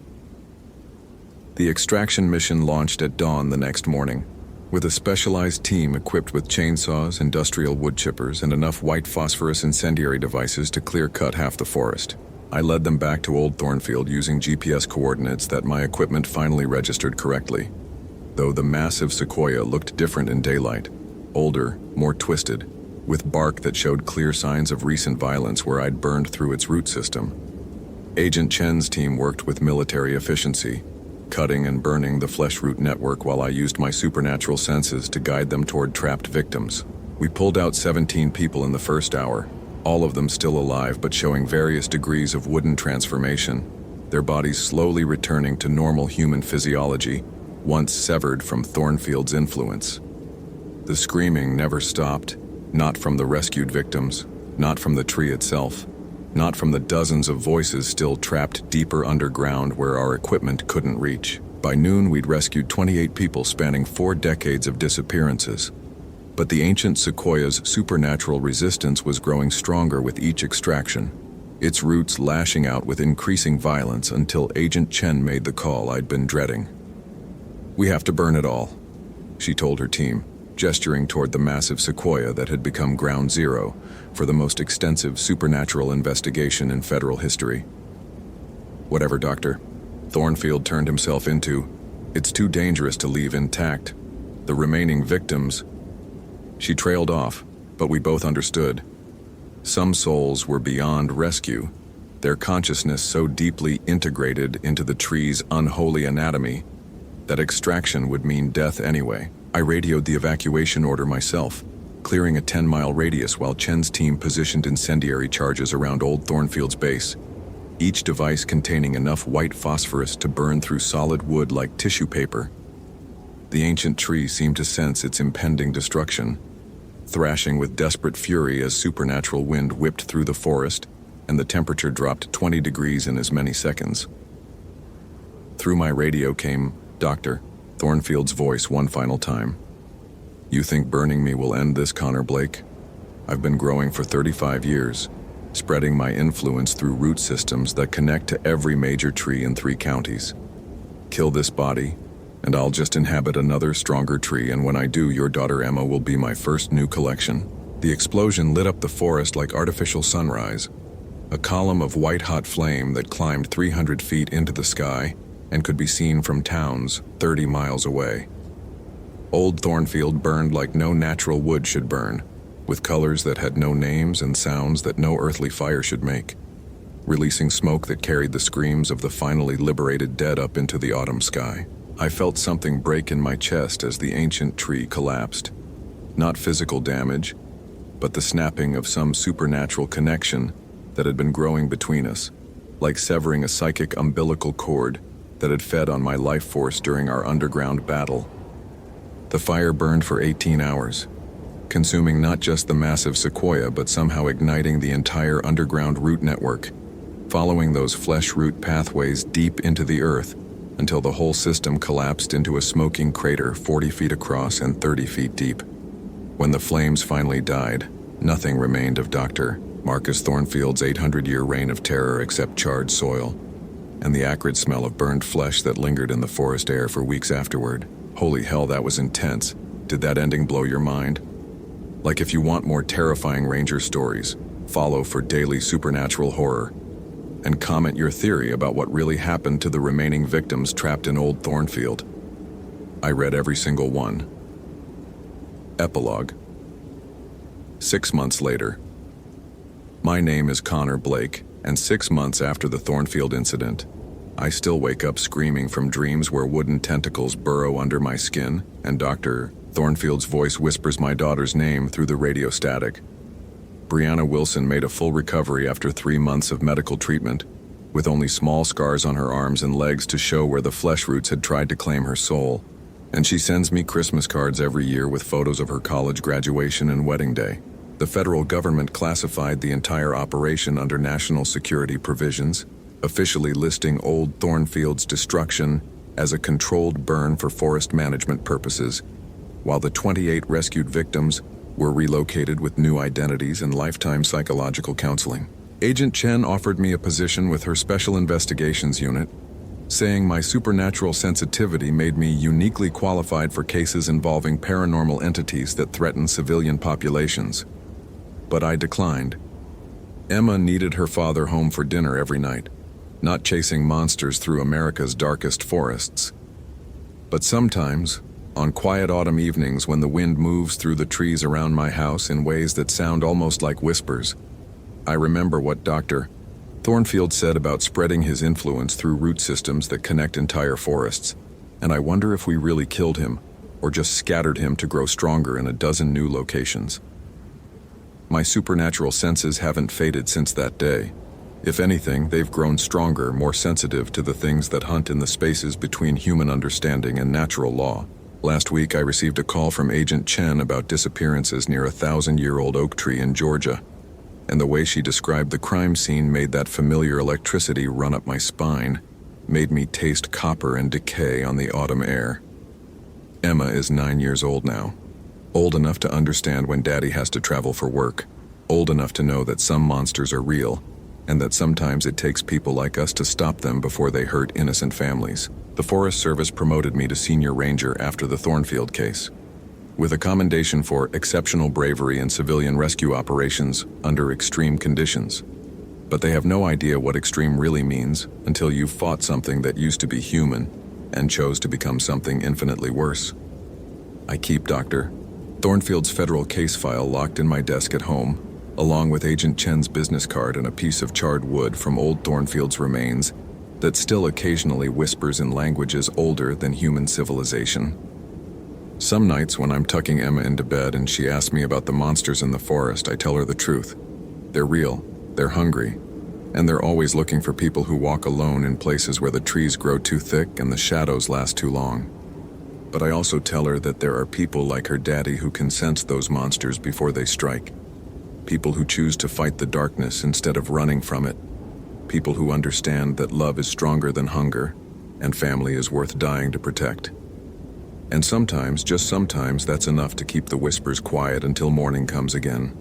The extraction mission launched at dawn the next morning, with a specialized team equipped with chainsaws, industrial wood chippers, and enough white phosphorus incendiary devices to clear-cut half the forest. I led them back to Old Thornfield using GPS coordinates that my equipment finally registered correctly, though the massive sequoia looked different in daylight. Older, more twisted, with bark that showed clear signs of recent violence where I'd burned through its root system. Agent Chen's team worked with military efficiency, cutting and burning the flesh root network while I used my supernatural senses to guide them toward trapped victims. We pulled out 17 people in the first hour, all of them still alive but showing various degrees of wooden transformation, their bodies slowly returning to normal human physiology, once severed from Thornfield's influence. The screaming never stopped, not from the rescued victims, not from the tree itself, not from the dozens of voices still trapped deeper underground where our equipment couldn't reach. By noon, we'd rescued 28 people spanning 4 decades of disappearances. But the ancient sequoia's supernatural resistance was growing stronger with each extraction. its roots lashing out with increasing violence until Agent Chen made the call I'd been dreading. "We have to burn it all," she told her team, gesturing toward the massive sequoia that had become ground zero for the most extensive supernatural investigation in federal history. "Whatever, Doctor," Thornfield turned himself into. "It's too dangerous to leave intact. The remaining victims—" She trailed off, but we both understood. Some souls were beyond rescue, their consciousness so deeply integrated into the tree's unholy anatomy that extraction would mean death anyway. I radioed the evacuation order myself, clearing a 10-mile radius while Chen's team positioned incendiary charges around Old Thornfield's base, each device containing enough white phosphorus to burn through solid wood like tissue paper. The ancient tree seemed to sense its impending destruction, thrashing with desperate fury as supernatural wind whipped through the forest and the temperature dropped 20 degrees in as many seconds. Through my radio came, "Doctor," Thornfield's voice one final time. "You think burning me will end this, Connor Blake? I've been growing for 35 years, spreading my influence through root systems that connect to every major tree in 3 counties. Kill this body, and I'll just inhabit another stronger tree, and when I do, your daughter Emma will be my first new collection." The explosion lit up the forest like artificial sunrise, a column of white-hot flame that climbed 300 feet into the sky and could be seen from towns 30 miles away. Old Thornfield burned like no natural wood should burn, with colors that had no names and sounds that no earthly fire should make, releasing smoke that carried the screams of the finally liberated dead up into the autumn sky. I felt something break in my chest as the ancient tree collapsed. Not physical damage, but the snapping of some supernatural connection that had been growing between us, like severing a psychic umbilical cord that had fed on my life force during our underground battle. The fire burned for 18 hours, consuming not just the massive sequoia but somehow igniting the entire underground root network, following those flesh root pathways deep into the earth until the whole system collapsed into a smoking crater 40 feet across and 30 feet deep. When the flames finally died, nothing remained of Dr. Marcus Thornfield's 800-year reign of terror except charred soil and the acrid smell of burned flesh that lingered in the forest air for weeks afterward. Holy hell, that was intense. Did that ending blow your mind? Like, if you want more terrifying Ranger stories, follow for daily supernatural horror, and comment your theory about what really happened to the remaining victims trapped in Old Thornfield. I read every single one. Epilogue. 6 months later. My name is Connor Blake, and 6 months after the Thornfield incident, I still wake up screaming from dreams where wooden tentacles burrow under my skin, and Dr. Thornfield's voice whispers my daughter's name through the radio static. Brianna Wilson made a full recovery after 3 months of medical treatment, with only small scars on her arms and legs to show where the flesh roots had tried to claim her soul, and she sends me Christmas cards every year with photos of her college graduation and wedding day. The federal government classified the entire operation under national security provisions, officially listing Old Thornfield's destruction as a controlled burn for forest management purposes, while the 28 rescued victims were relocated with new identities and lifetime psychological counseling. Agent Chen offered me a position with her Special Investigations Unit, saying my supernatural sensitivity made me uniquely qualified for cases involving paranormal entities that threaten civilian populations. But I declined. Emma needed her father home for dinner every night, not chasing monsters through America's darkest forests. But sometimes, on quiet autumn evenings when the wind moves through the trees around my house in ways that sound almost like whispers, I remember what Dr. Thornfield said about spreading his influence through root systems that connect entire forests, and I wonder if we really killed him, or just scattered him to grow stronger in a dozen new locations. My supernatural senses haven't faded since that day. If anything, they've grown stronger, more sensitive to the things that hunt in the spaces between human understanding and natural law. Last week, I received a call from Agent Chen about disappearances near a 1,000-year-old oak tree in Georgia, and the way she described the crime scene made that familiar electricity run up my spine, made me taste copper and decay on the autumn air. Emma is 9 years old now. Old enough to understand when Daddy has to travel for work, old enough to know that some monsters are real, and that sometimes it takes people like us to stop them before they hurt innocent families. The Forest Service promoted me to senior ranger after the Thornfield case, with a commendation for exceptional bravery in civilian rescue operations under extreme conditions. But they have no idea what extreme really means until you've fought something that used to be human and chose to become something infinitely worse. I keep Dr. Thornfield's federal case file locked in my desk at home, along with Agent Chen's business card and a piece of charred wood from old Thornfield's remains that still occasionally whispers in languages older than human civilization. Some nights when I'm tucking Emma into bed and she asks me about the monsters in the forest, I tell her the truth. They're real, they're hungry, and they're always looking for people who walk alone in places where the trees grow too thick and the shadows last too long. But I also tell her that there are people like her daddy who can sense those monsters before they strike. People who choose to fight the darkness instead of running from it. People who understand that love is stronger than hunger, and family is worth dying to protect. And sometimes, just sometimes, that's enough to keep the whispers quiet until morning comes again.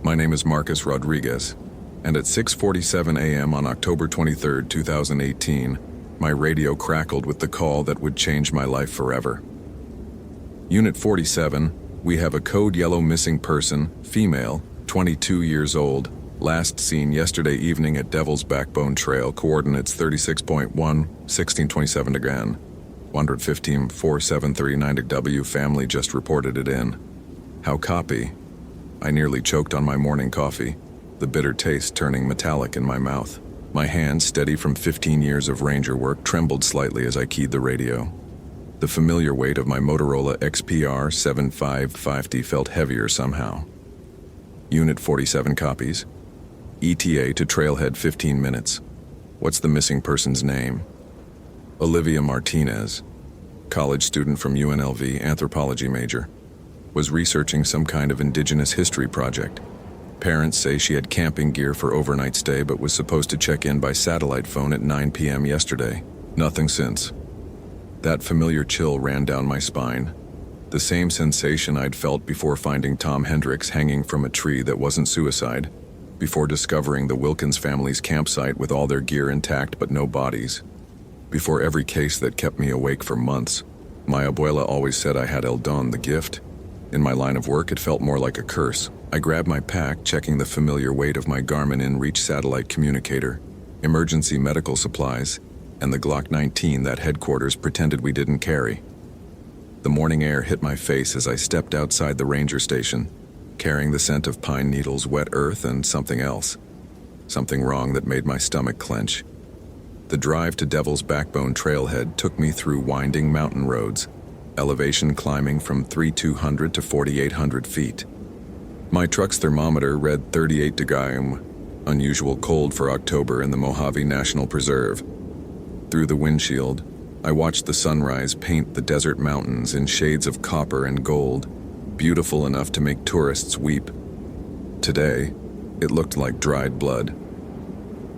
My name is Marcus Rodriguez, and at 6:47 a.m. on October 23, 2018, my radio crackled with the call that would change my life forever. Unit 47, we have a code yellow missing person, female, 22 years old, last seen yesterday evening at Devil's Backbone Trail, coordinates 36.1, 1627 Degan, 115-4739 W. Family just reported it in. How copy? I nearly choked on my morning coffee, the bitter taste turning metallic in my mouth. My hand, steady from 15 years of ranger work, trembled slightly as I keyed the radio. The familiar weight of my Motorola XPR 7550 felt heavier somehow. Unit 47 copies. ETA to Trailhead 15 minutes. What's the missing person's name? Olivia Martinez, college student from UNLV, anthropology major. Was researching some kind of indigenous history project. Parents say she had camping gear for overnight stay but was supposed to check in by satellite phone at 9 p.m. yesterday. Nothing since. That familiar chill ran down my spine. The same sensation I'd felt before finding Tom Hendricks hanging from a tree that wasn't suicide, before discovering the Wilkins family's campsite with all their gear intact but no bodies, before every case that kept me awake for months. My abuela always said I had El Don, the gift. In my line of work, it felt more like a curse. I grabbed my pack, checking the familiar weight of my Garmin InReach satellite communicator, emergency medical supplies, and the Glock 19 that headquarters pretended we didn't carry. The morning air hit my face as I stepped outside the ranger station, carrying the scent of pine needles, wet earth, and something else. Something wrong that made my stomach clench. The drive to Devil's Backbone Trailhead took me through winding mountain roads, elevation climbing from 3,200 to 4,800 feet. My truck's thermometer read 38 Degan, unusual cold for October in the Mojave National Preserve. Through the windshield, I watched the sunrise paint the desert mountains in shades of copper and gold, beautiful enough to make tourists weep. Today, it looked like dried blood.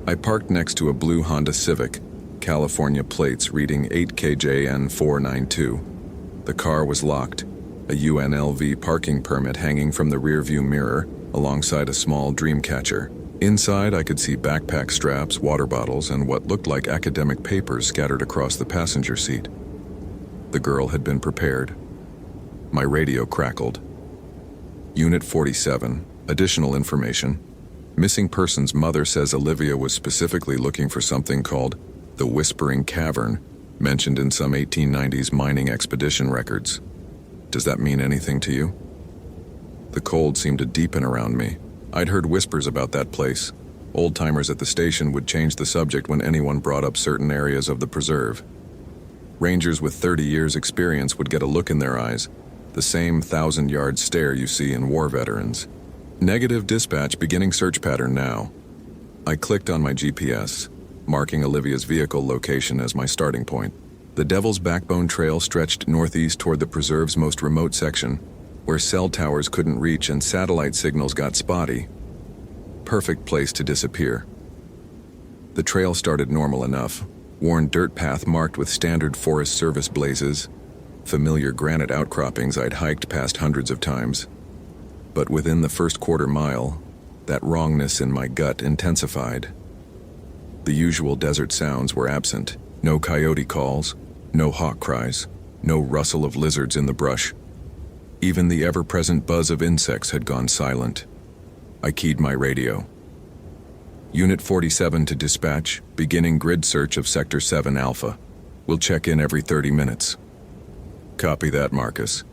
I parked next to a blue Honda Civic, California plates reading 8KJN 492. The car was locked, a UNLV parking permit hanging from the rearview mirror alongside a small dream catcher. Inside, I could see backpack straps, water bottles, and what looked like academic papers scattered across the passenger seat. The girl had been prepared. My radio crackled. Unit 47, additional information. Missing person's mother says Olivia was specifically looking for something called the Whispering Cavern, mentioned in some 1890s mining expedition records. Does that mean anything to you? The cold seemed to deepen around me. I'd heard whispers about that place. Old-timers at the station would change the subject when anyone brought up certain areas of the preserve. Rangers with 30 years' experience would get a look in their eyes, the same 1,000-yard stare you see in war veterans. Negative dispatch, beginning search pattern now. I clicked on my GPS, marking Olivia's vehicle location as my starting point. The Devil's Backbone Trail stretched northeast toward the preserve's most remote section, where cell towers couldn't reach and satellite signals got spotty. Perfect place to disappear. The trail started normal enough, worn dirt path marked with standard Forest Service blazes, familiar granite outcroppings I'd hiked past hundreds of times. But within the first quarter mile, that wrongness in my gut intensified. The usual desert sounds were absent. No coyote calls, no hawk cries, no rustle of lizards in the brush. Even the ever-present buzz of insects had gone silent. I keyed my radio. Unit 47 to dispatch, beginning grid search of Sector 7 Alpha. We'll check in every 30 minutes. Copy that, Marcus.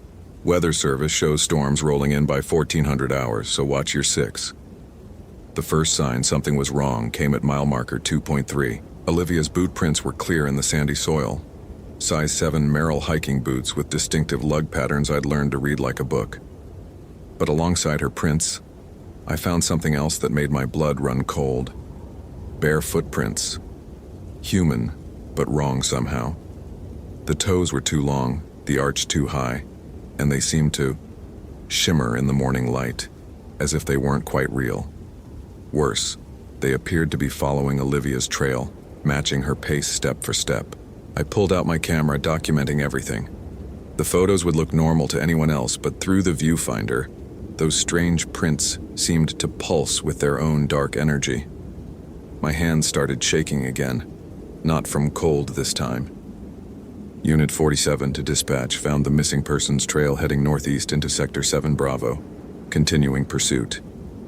Weather service shows storms rolling in by 1400 hours, so watch your 6. The first sign something was wrong came at mile marker 2.3. Olivia's boot prints were clear in the sandy soil. Size 7 Merrill hiking boots with distinctive lug patterns I'd learned to read like a book. But alongside her prints, I found something else that made my blood run cold. Bare footprints. Human, but wrong somehow. The toes were too long, the arch too high, and they seemed to shimmer in the morning light, as if they weren't quite real. Worse, they appeared to be following Olivia's trail, matching her pace step for step. I pulled out my camera, documenting everything. The photos would look normal to anyone else, but through the viewfinder, those strange prints seemed to pulse with their own dark energy. My hands started shaking again, not from cold this time. Unit 47 to dispatch found the missing persons trail heading northeast into Sector 7 Bravo, continuing pursuit.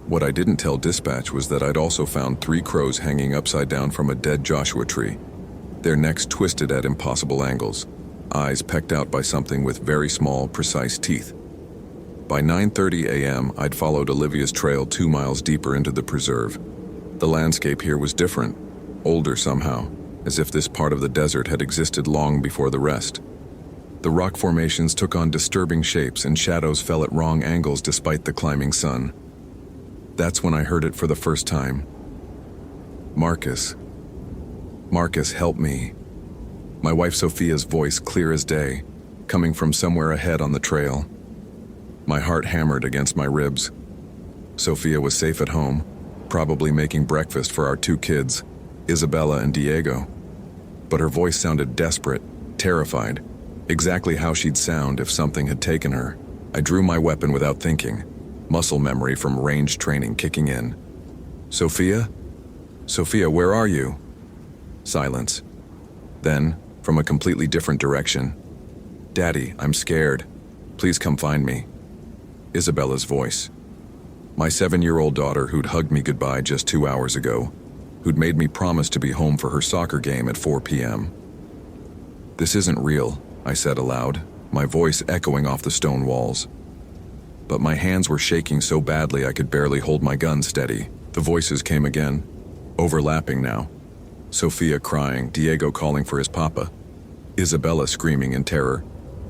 What I didn't tell dispatch was that I'd also found 3 crows hanging upside down from a dead Joshua tree, their necks twisted at impossible angles, eyes pecked out by something with very small, precise teeth. By 9:30 a.m., I'd followed Olivia's trail 2 miles deeper into the preserve. The landscape here was different, older somehow, as if this part of the desert had existed long before the rest. The rock formations took on disturbing shapes and shadows fell at wrong angles despite the climbing sun. That's when I heard it for the first time. Marcus. Marcus, help me. My wife Sophia's voice clear as day, coming from somewhere ahead on the trail. My heart hammered against my ribs. Sophia was safe at home, probably making breakfast for our 2 kids, Isabella and Diego. But her voice sounded desperate, terrified, exactly how she'd sound if something had taken her. I drew my weapon without thinking, muscle memory from range training kicking in. Sophia? Sophia, where are you? Silence. Then, from a completely different direction, Daddy, I'm scared. Please come find me. Isabella's voice. My 7-year-old daughter who'd hugged me goodbye just 2 hours ago, who'd made me promise to be home for her soccer game at 4 p.m. This isn't real, I said aloud, my voice echoing off the stone walls. But my hands were shaking so badly I could barely hold my gun steady. The voices came again, overlapping now. Sophia crying, Diego calling for his papa, Isabella screaming in terror,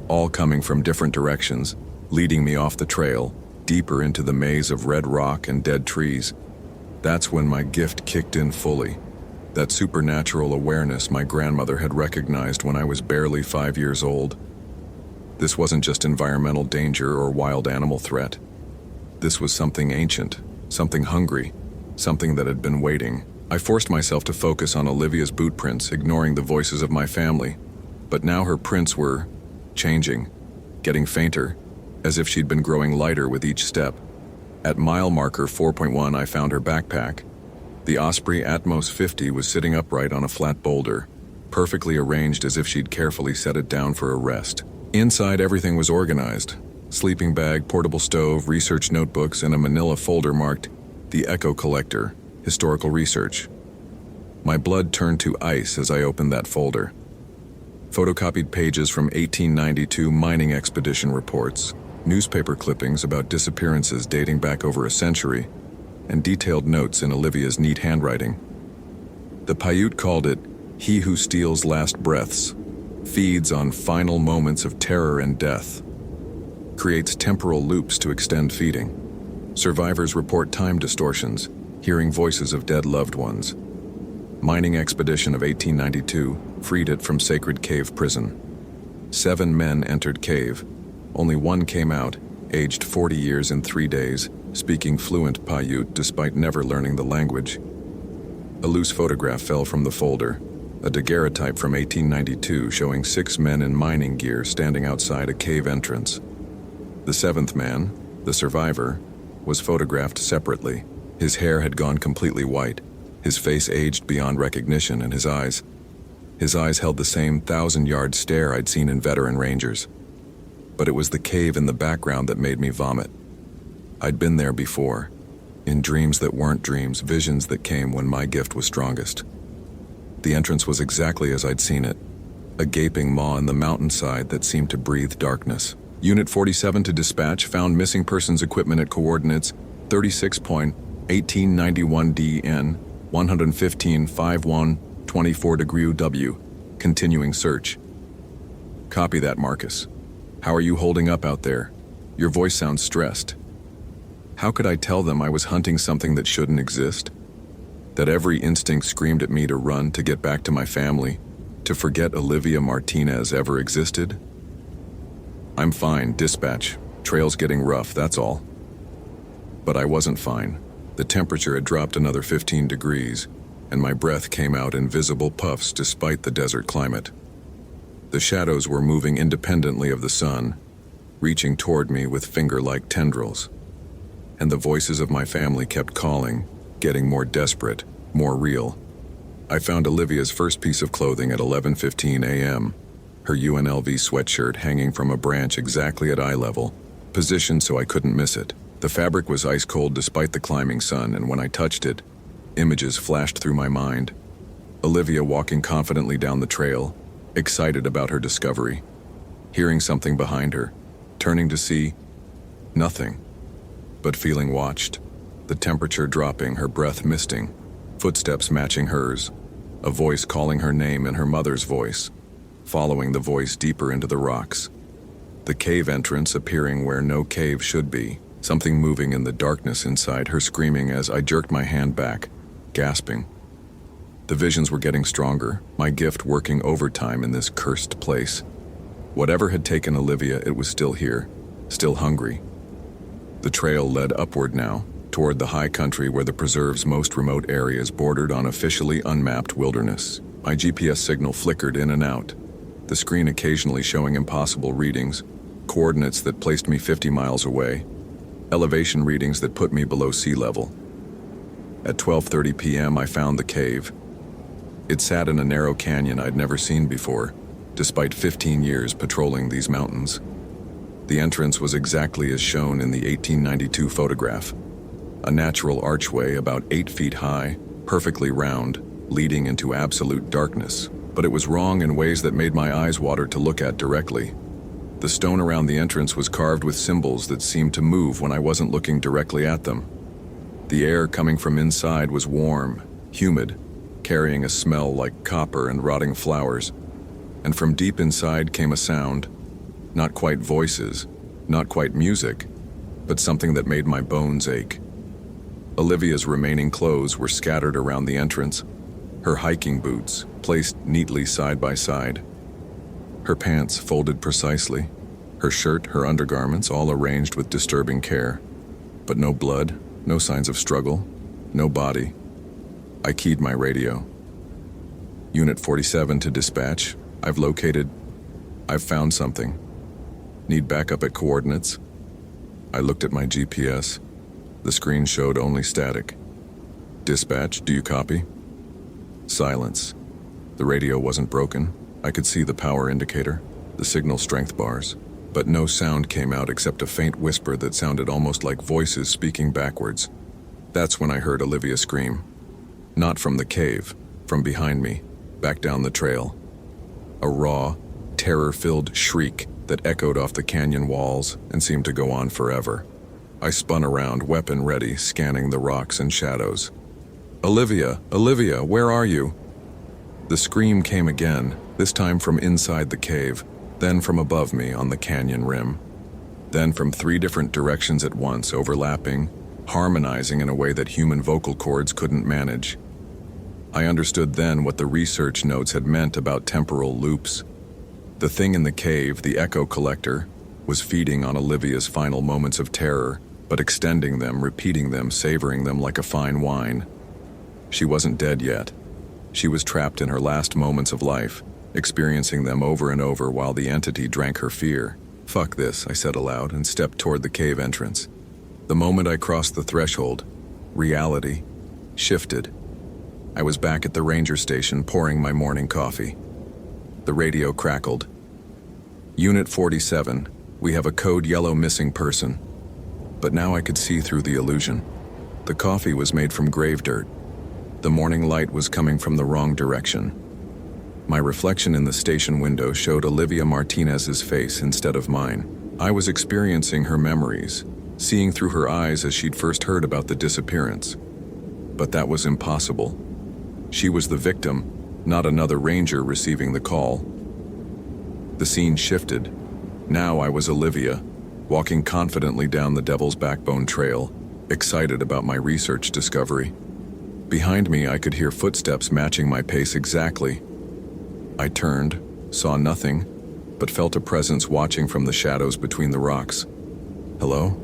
all coming from different directions, leading me off the trail, deeper into the maze of red rock and dead trees. That's when my gift kicked in fully. That supernatural awareness my grandmother had recognized when I was barely 5 years old. This wasn't just environmental danger or wild animal threat. This was something ancient, something hungry, something that had been waiting. I forced myself to focus on Olivia's boot prints, ignoring the voices of my family. But now her prints were changing, getting fainter, as if she'd been growing lighter with each step. At mile marker 4.1, I found her backpack. The Osprey Atmos 50 was sitting upright on a flat boulder, perfectly arranged as if she'd carefully set it down for a rest. Inside, everything was organized. Sleeping bag, portable stove, research notebooks, and a manila folder marked, The Echo Collector, Historical Research. My blood turned to ice as I opened that folder. Photocopied pages from 1892 mining expedition reports, newspaper clippings about disappearances dating back over a century, and detailed notes in Olivia's neat handwriting. The Paiute called it, He Who Steals Last Breaths, feeds on final moments of terror and death, creates temporal loops to extend feeding. Survivors report time distortions, hearing voices of dead loved ones. Mining expedition of 1892 freed it from Sacred Cave prison. 7 men entered cave. Only 1 came out, aged 40 years and 3 days, speaking fluent Paiute despite never learning the language. A loose photograph fell from the folder, a daguerreotype from 1892 showing 6 men in mining gear standing outside a cave entrance. The 7th man, the survivor, was photographed separately. His hair had gone completely white, his face aged beyond recognition, and his eyes held the same 1,000-yard stare I'd seen in veteran rangers. But it was the cave in the background that made me vomit. I'd been there before, in dreams that weren't dreams, visions that came when my gift was strongest. The entrance was exactly as I'd seen it, a gaping maw in the mountainside that seemed to breathe darkness. Unit 47 to dispatch, found missing persons equipment at coordinates 36.1891 DN, 115.51, 24 degree W. Continuing search. Copy that, Marcus. How are you holding up out there? Your voice sounds stressed. How could I tell them I was hunting something that shouldn't exist? That every instinct screamed at me to run, to get back to my family, to forget Olivia Martinez ever existed? I'm fine, dispatch. Trail's getting rough, that's all. But I wasn't fine. The temperature had dropped another 15 degrees, and my breath came out in visible puffs despite the desert climate. The shadows were moving independently of the sun, reaching toward me with finger-like tendrils. And the voices of my family kept calling, getting more desperate, more real. I found Olivia's first piece of clothing at 11:15 a.m., her UNLV sweatshirt hanging from a branch exactly at eye level, positioned so I couldn't miss it. The fabric was ice cold despite the climbing sun, and when I touched it, images flashed through my mind. Olivia walking confidently down the trail, excited about her discovery. Hearing something behind her, turning to see nothing, but feeling watched. The temperature dropping, her breath misting, footsteps matching hers, a voice calling her name in her mother's voice, following the voice deeper into the rocks. The cave entrance appearing where no cave should be, something moving in the darkness inside her, screaming as I jerked my hand back, gasping. The visions were getting stronger, my gift working overtime in this cursed place. Whatever had taken Olivia, it was still here, still hungry. The trail led upward now, toward the high country where the preserve's most remote areas bordered on officially unmapped wilderness. My GPS signal flickered in and out, the screen occasionally showing impossible readings, coordinates that placed me 50 miles away, elevation readings that put me below sea level. At 12:30 p.m. I found the cave. It sat in a narrow canyon I'd never seen before, despite 15 years patrolling these mountains. The entrance was exactly as shown in the 1892 photograph. A natural archway about 8 feet high, perfectly round, leading into absolute darkness. But it was wrong in ways that made my eyes water to look at directly. The stone around the entrance was carved with symbols that seemed to move when I wasn't looking directly at them. The air coming from inside was warm, humid, carrying a smell like copper and rotting flowers. And from deep inside came a sound, not quite voices, not quite music, but something that made my bones ache. Olivia's remaining clothes were scattered around the entrance, her hiking boots placed neatly side by side, her pants folded precisely, her shirt, her undergarments all arranged with disturbing care. But no blood, no signs of struggle, no body. I keyed my radio. Unit 47 to dispatch. I've found something. Need backup at coordinates. I looked at my GPS. The screen showed only static. Dispatch, do you copy? Silence. The radio wasn't broken. I could see the power indicator, the signal strength bars, but no sound came out except a faint whisper that sounded almost like voices speaking backwards. That's when I heard Olivia scream. Not from the cave, from behind me, back down the trail. A raw, terror-filled shriek that echoed off the canyon walls and seemed to go on forever. I spun around, weapon ready, scanning the rocks and shadows. Olivia, Olivia, where are you? The scream came again, this time from inside the cave, then from above me on the canyon rim. Then from 3 different directions at once, overlapping, harmonizing in a way that human vocal cords couldn't manage. I understood then what the research notes had meant about temporal loops. The thing in the cave, the echo collector, was feeding on Olivia's final moments of terror, but extending them, repeating them, savoring them like a fine wine. She wasn't dead yet. She was trapped in her last moments of life, experiencing them over and over while the entity drank her fear. Fuck this, I said aloud and stepped toward the cave entrance. The moment I crossed the threshold, reality shifted. I was back at the ranger station pouring my morning coffee. The radio crackled. Unit 47, we have a code yellow missing person. But now I could see through the illusion. The coffee was made from grave dirt. The morning light was coming from the wrong direction. My reflection in the station window showed Olivia Martinez's face instead of mine. I was experiencing her memories, seeing through her eyes as she'd first heard about the disappearance. But that was impossible. She was the victim, not another ranger receiving the call. The scene shifted. Now I was Olivia, walking confidently down the Devil's Backbone Trail, excited about my research discovery. Behind me, I could hear footsteps matching my pace exactly. I turned, saw nothing, but felt a presence watching from the shadows between the rocks. Hello?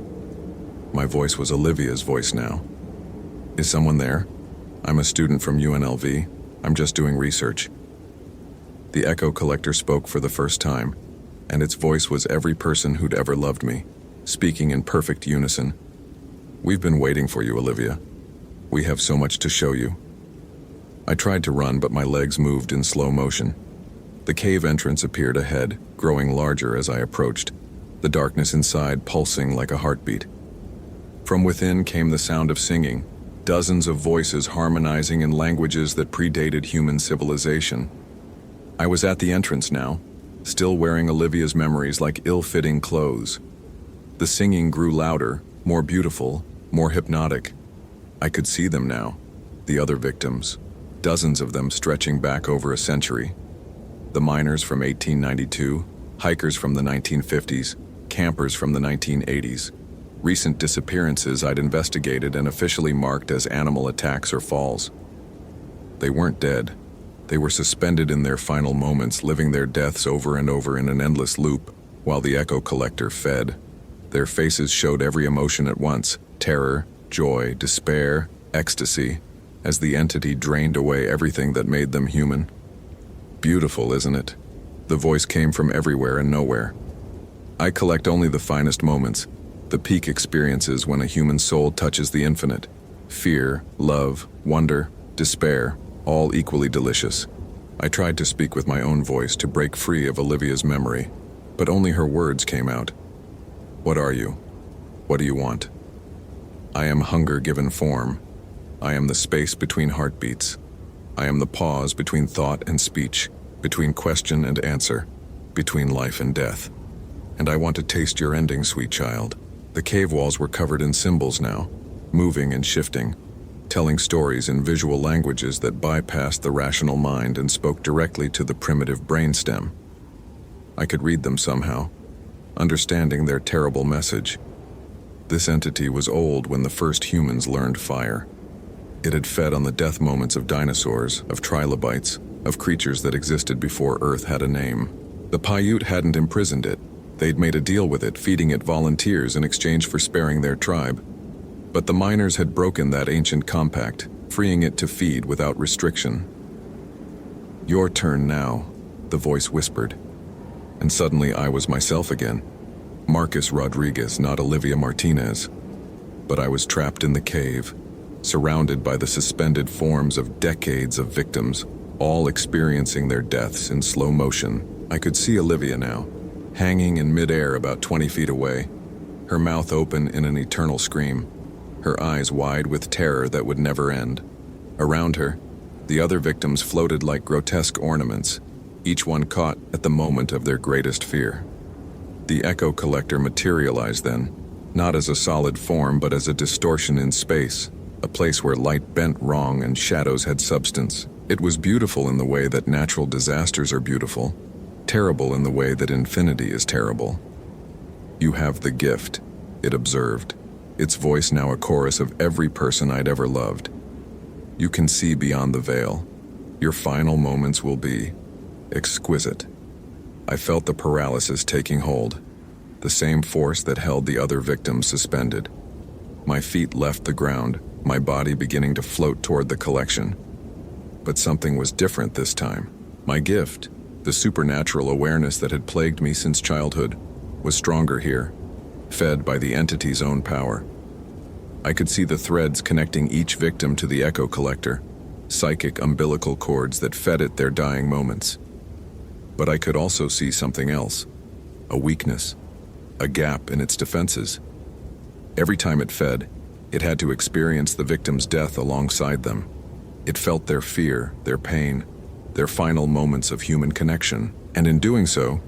My voice was Olivia's voice now. Is someone there? I'm a student from UNLV. I'm just doing research. The echo collector spoke for the first time, and its voice was every person who'd ever loved me, speaking in perfect unison. We've been waiting for you, Olivia. We have so much to show you. I tried to run, but my legs moved in slow motion. The cave entrance appeared ahead, growing larger as I approached, the darkness inside pulsing like a heartbeat. From within came the sound of singing, dozens of voices harmonizing in languages that predated human civilization. I was at the entrance now, still wearing Olivia's memories like ill-fitting clothes. The singing grew louder, more beautiful, more hypnotic. I could see them now, the other victims, dozens of them stretching back over a century. The miners from 1892, hikers from the 1950s, campers from the 1980s. Recent disappearances I'd investigated and officially marked as animal attacks or falls. They weren't dead. They were suspended in their final moments, living their deaths over and over in an endless loop, while the echo collector fed. Their faces showed every emotion at once: terror, joy, despair, ecstasy, as the entity drained away everything that made them human. Beautiful, isn't it? The voice came from everywhere and nowhere. I collect only the finest moments, the peak experiences when a human soul touches the infinite. Fear, love, wonder, despair, all equally delicious. I tried to speak with my own voice to break free of Olivia's memory, but only her words came out. What are you? What do you want? I am hunger given form. I am the space between heartbeats. I am the pause between thought and speech, between question and answer, between life and death. And I want to taste your ending, sweet child. The cave walls were covered in symbols now, moving and shifting, telling stories in visual languages that bypassed the rational mind and spoke directly to the primitive brainstem. I could read them somehow, understanding their terrible message. This entity was old when the first humans learned fire. It had fed on the death moments of dinosaurs, of trilobites, of creatures that existed before Earth had a name. The Paiute hadn't imprisoned it. They'd made a deal with it, feeding it volunteers in exchange for sparing their tribe. But the miners had broken that ancient compact, freeing it to feed without restriction. Your turn now, the voice whispered. And suddenly I was myself again. Marcus Rodriguez, not Olivia Martinez. But I was trapped in the cave, surrounded by the suspended forms of decades of victims, all experiencing their deaths in slow motion. I could see Olivia now, hanging in midair about 20 feet away, her mouth open in an eternal scream, her eyes wide with terror that would never end. Around her, the other victims floated like grotesque ornaments, each one caught at the moment of their greatest fear. The echo collector materialized then, not as a solid form but as a distortion in space, a place where light bent wrong and shadows had substance. It was beautiful in the way that natural disasters are beautiful, terrible in the way that infinity is terrible. You have the gift, it observed, its voice now a chorus of every person I'd ever loved. You can see beyond the veil. Your final moments will be exquisite. I felt the paralysis taking hold, the same force that held the other victims suspended. My feet left the ground, my body beginning to float toward the collection. But something was different this time. My gift, the supernatural awareness that had plagued me since childhood, was stronger here, fed by the entity's own power. I could see the threads connecting each victim to the echo collector, psychic umbilical cords that fed it their dying moments. But I could also see something else, a weakness, a gap in its defenses. Every time it fed, it had to experience the victim's death alongside them. It felt their fear, their pain, their final moments of human connection, and in doing so,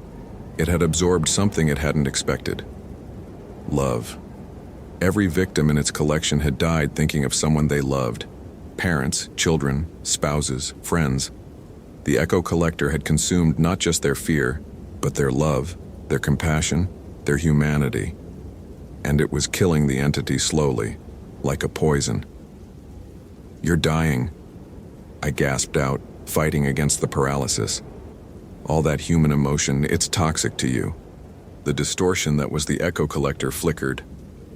it had absorbed something it hadn't expected. Love. Every victim in its collection had died thinking of someone they loved. Parents, children, spouses, friends. The echo collector had consumed not just their fear, but their love, their compassion, their humanity. And it was killing the entity slowly, like a poison. "You're dying," I gasped out, fighting against the paralysis. All that human emotion, it's toxic to you. The distortion that was the echo collector flickered,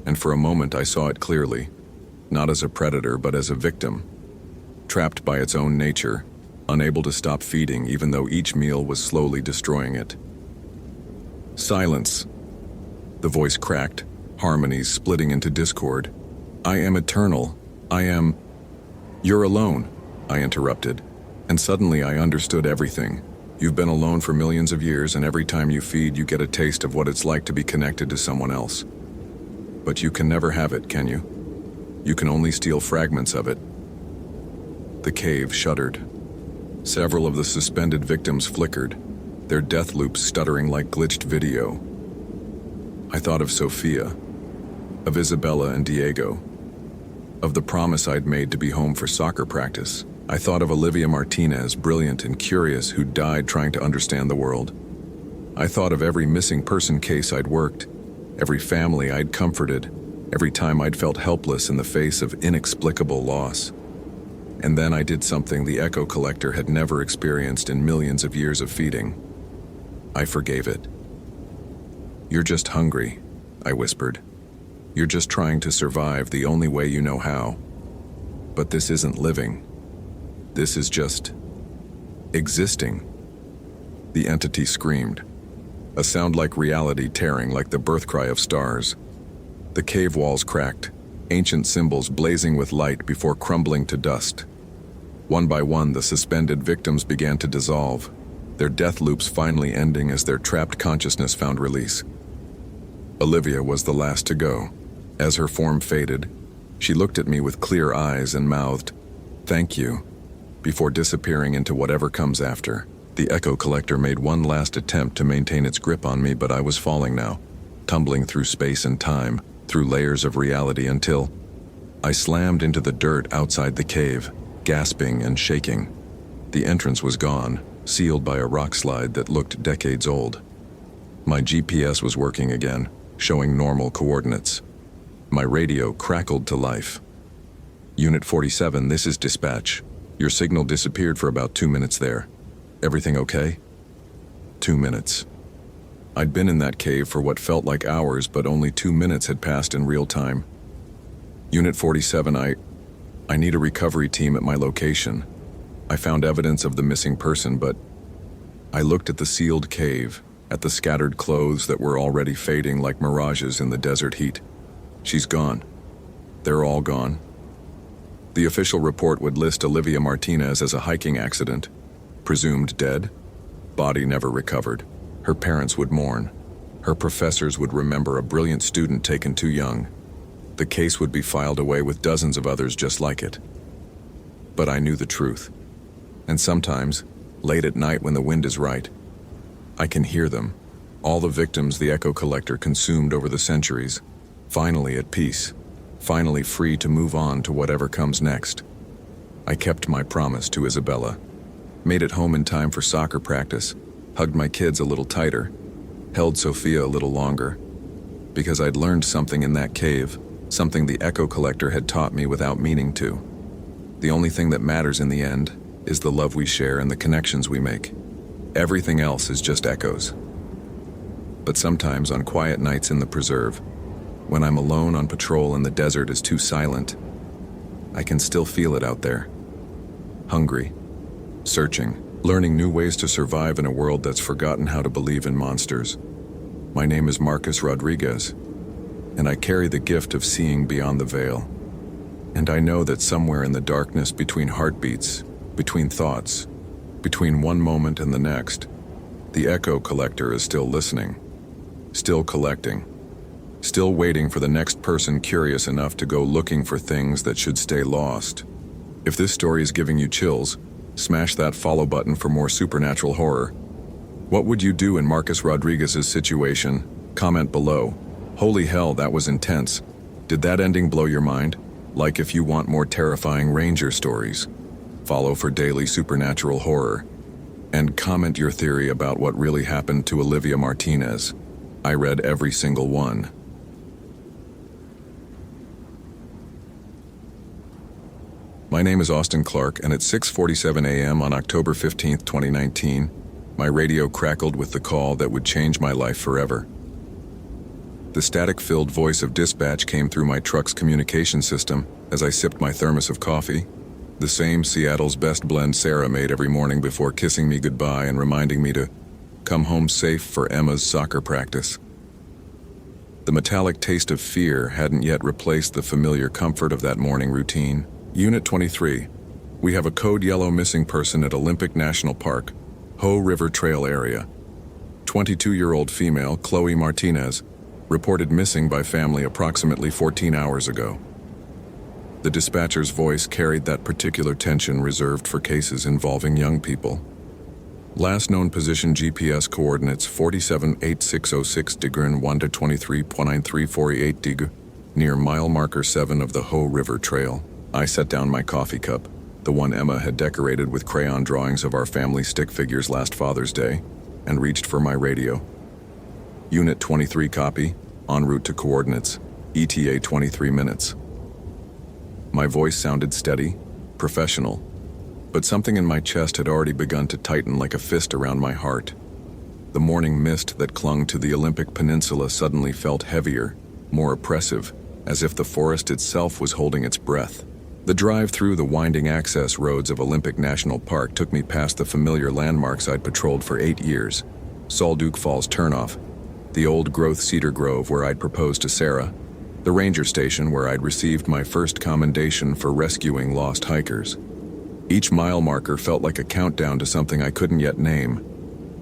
and for a moment I saw it clearly, not as a predator but as a victim, trapped by its own nature, unable to stop feeding even though each meal was slowly destroying it. "Silence." The voice cracked, harmonies splitting into discord. "I am eternal. I am—" "You're alone," I interrupted, and suddenly I understood everything. You've been alone for millions of years, and every time you feed, you get a taste of what it's like to be connected to someone else. But you can never have it, can you? You can only steal fragments of it. The cave shuddered. Several of the suspended victims flickered, their death loops stuttering like glitched video. I thought of Sophia, of Isabella and Diego, of the promise I'd made to be home for soccer practice. I thought of Olivia Martinez, brilliant and curious, who died trying to understand the world. I thought of every missing person case I'd worked, every family I'd comforted, every time I'd felt helpless in the face of inexplicable loss. And then I did something the echo collector had never experienced in millions of years of feeding. I forgave it. "You're just hungry," I whispered. "You're just trying to survive the only way you know how. But this isn't living. This is just existing." The entity screamed, a sound like reality tearing like the birth cry of stars. The cave walls cracked, ancient symbols blazing with light before crumbling to dust. One by one, the suspended victims began to dissolve, their death loops finally ending as their trapped consciousness found release. Olivia was the last to go. As her form faded, she looked at me with clear eyes and mouthed, "Thank you," before disappearing into whatever comes after. The echo collector made one last attempt to maintain its grip on me, but I was falling now, tumbling through space and time, through layers of reality until I slammed into the dirt outside the cave, gasping and shaking. The entrance was gone, sealed by a rock slide that looked decades old. My GPS was working again, showing normal coordinates. My radio crackled to life. "Unit 47, this is dispatch. Your signal disappeared for about 2 minutes there. Everything okay?" 2 minutes. I'd been in that cave for what felt like hours, but only 2 minutes had passed in real time. "Unit 47, I need a recovery team at my location. I found evidence of the missing person, but..." I looked at the sealed cave, at the scattered clothes that were already fading like mirages in the desert heat. "She's gone. They're all gone." The official report would list Olivia Martinez as a hiking accident, presumed dead, body never recovered. Her parents would mourn. Her professors would remember a brilliant student taken too young. The case would be filed away with dozens of others just like it. But I knew the truth. And sometimes, late at night when the wind is right, I can hear them, all the victims the echo collector consumed over the centuries, finally at peace, finally free to move on to whatever comes next. I kept my promise to Isabella, made it home in time for soccer practice, hugged my kids a little tighter, held Sophia a little longer, because I'd learned something in that cave, something the echo collector had taught me without meaning to. The only thing that matters in the end is the love we share and the connections we make. Everything else is just echoes. But sometimes on quiet nights in the preserve, when I'm alone on patrol and the desert is too silent, I can still feel it out there. Hungry, searching, learning new ways to survive in a world that's forgotten how to believe in monsters. My name is Marcus Rodriguez, and I carry the gift of seeing beyond the veil. And I know that somewhere in the darkness between heartbeats, between thoughts, between one moment and the next, the echo collector is still listening, still collecting, still waiting for the next person curious enough to go looking for things that should stay lost. If this story is giving you chills, smash that follow button for more supernatural horror. What would you do in Marcus Rodriguez's situation? Comment below. Holy hell, that was intense. Did that ending blow your mind? Like if you want more terrifying Ranger stories. Follow for daily supernatural horror. And comment your theory about what really happened to Olivia Martinez. I read every single one. My name is Austin Clark, and at 6:47 a.m. on October 15, 2019, my radio crackled with the call that would change my life forever. The static-filled voice of dispatch came through my truck's communication system as I sipped my thermos of coffee, the same Seattle's Best blend Sarah made every morning before kissing me goodbye and reminding me to come home safe for Emma's soccer practice. The metallic taste of fear hadn't yet replaced the familiar comfort of that morning routine. Unit 23. We have a code yellow missing person at Olympic National Park, Hoh River Trail area. 22-year-old female, Chloe Martinez, reported missing by family approximately 14 hours ago. The dispatcher's voice carried that particular tension reserved for cases involving young people. Last known position GPS coordinates 478606 Digren 1-23.9348 Dig, near mile marker 7 of the Hoh River Trail. I set down my coffee cup, the one Emma had decorated with crayon drawings of our family stick figures last Father's Day, and reached for my radio. Unit 23 copy, en route to coordinates, ETA 23 minutes. My voice sounded steady, professional, but something in my chest had already begun to tighten like a fist around my heart. The morning mist that clung to the Olympic Peninsula suddenly felt heavier, more oppressive, as if the forest itself was holding its breath. The drive through the winding access roads of Olympic National Park took me past the familiar landmarks I'd patrolled for 8 years. Salduke Falls Turnoff, the old growth cedar grove where I'd proposed to Sarah, the ranger station where I'd received my first commendation for rescuing lost hikers. Each mile marker felt like a countdown to something I couldn't yet name,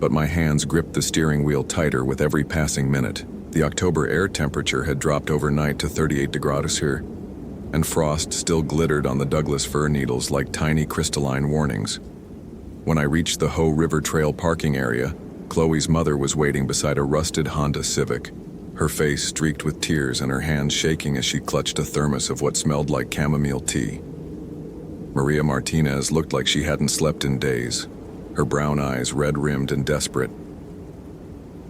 but my hands gripped the steering wheel tighter with every passing minute. The October air temperature had dropped overnight to 38 degrees here, and frost still glittered on the Douglas fir needles like tiny crystalline warnings. When I reached the Hoh River Trail parking area, Chloe's mother was waiting beside a rusted Honda Civic, her face streaked with tears and her hands shaking as she clutched a thermos of what smelled like chamomile tea. Maria Martinez looked like she hadn't slept in days, her brown eyes red-rimmed and desperate.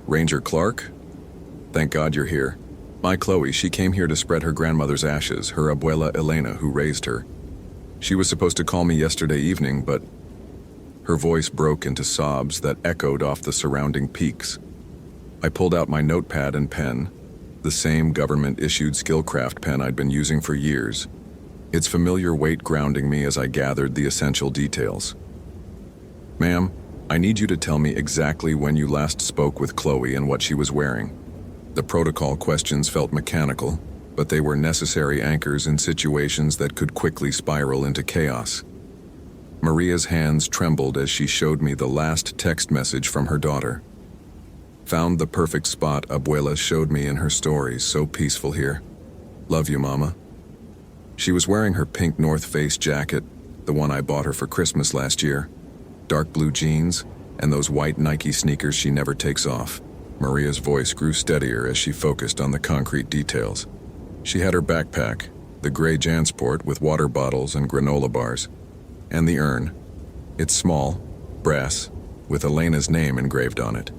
"Ranger Clark? Thank God you're here. My Chloe, she came here to spread her grandmother's ashes, her abuela Elena, who raised her. She was supposed to call me yesterday evening, but..." Her voice broke into sobs that echoed off the surrounding peaks. I pulled out my notepad and pen, the same government-issued Skillcraft pen I'd been using for years, its familiar weight grounding me as I gathered the essential details. "Ma'am, I need you to tell me exactly when you last spoke with Chloe and what she was wearing." The protocol questions felt mechanical, but they were necessary anchors in situations that could quickly spiral into chaos. Maria's hands trembled as she showed me the last text message from her daughter. "Found the perfect spot Abuela showed me in her stories, so peaceful here. Love you, Mama." She was wearing her pink North Face jacket, the one I bought her for Christmas last year, dark blue jeans, and those white Nike sneakers she never takes off. Maria's voice grew steadier as she focused on the concrete details. She had her backpack, the gray Jansport with water bottles and granola bars, and the urn. It's small, brass, with Elena's name engraved on it.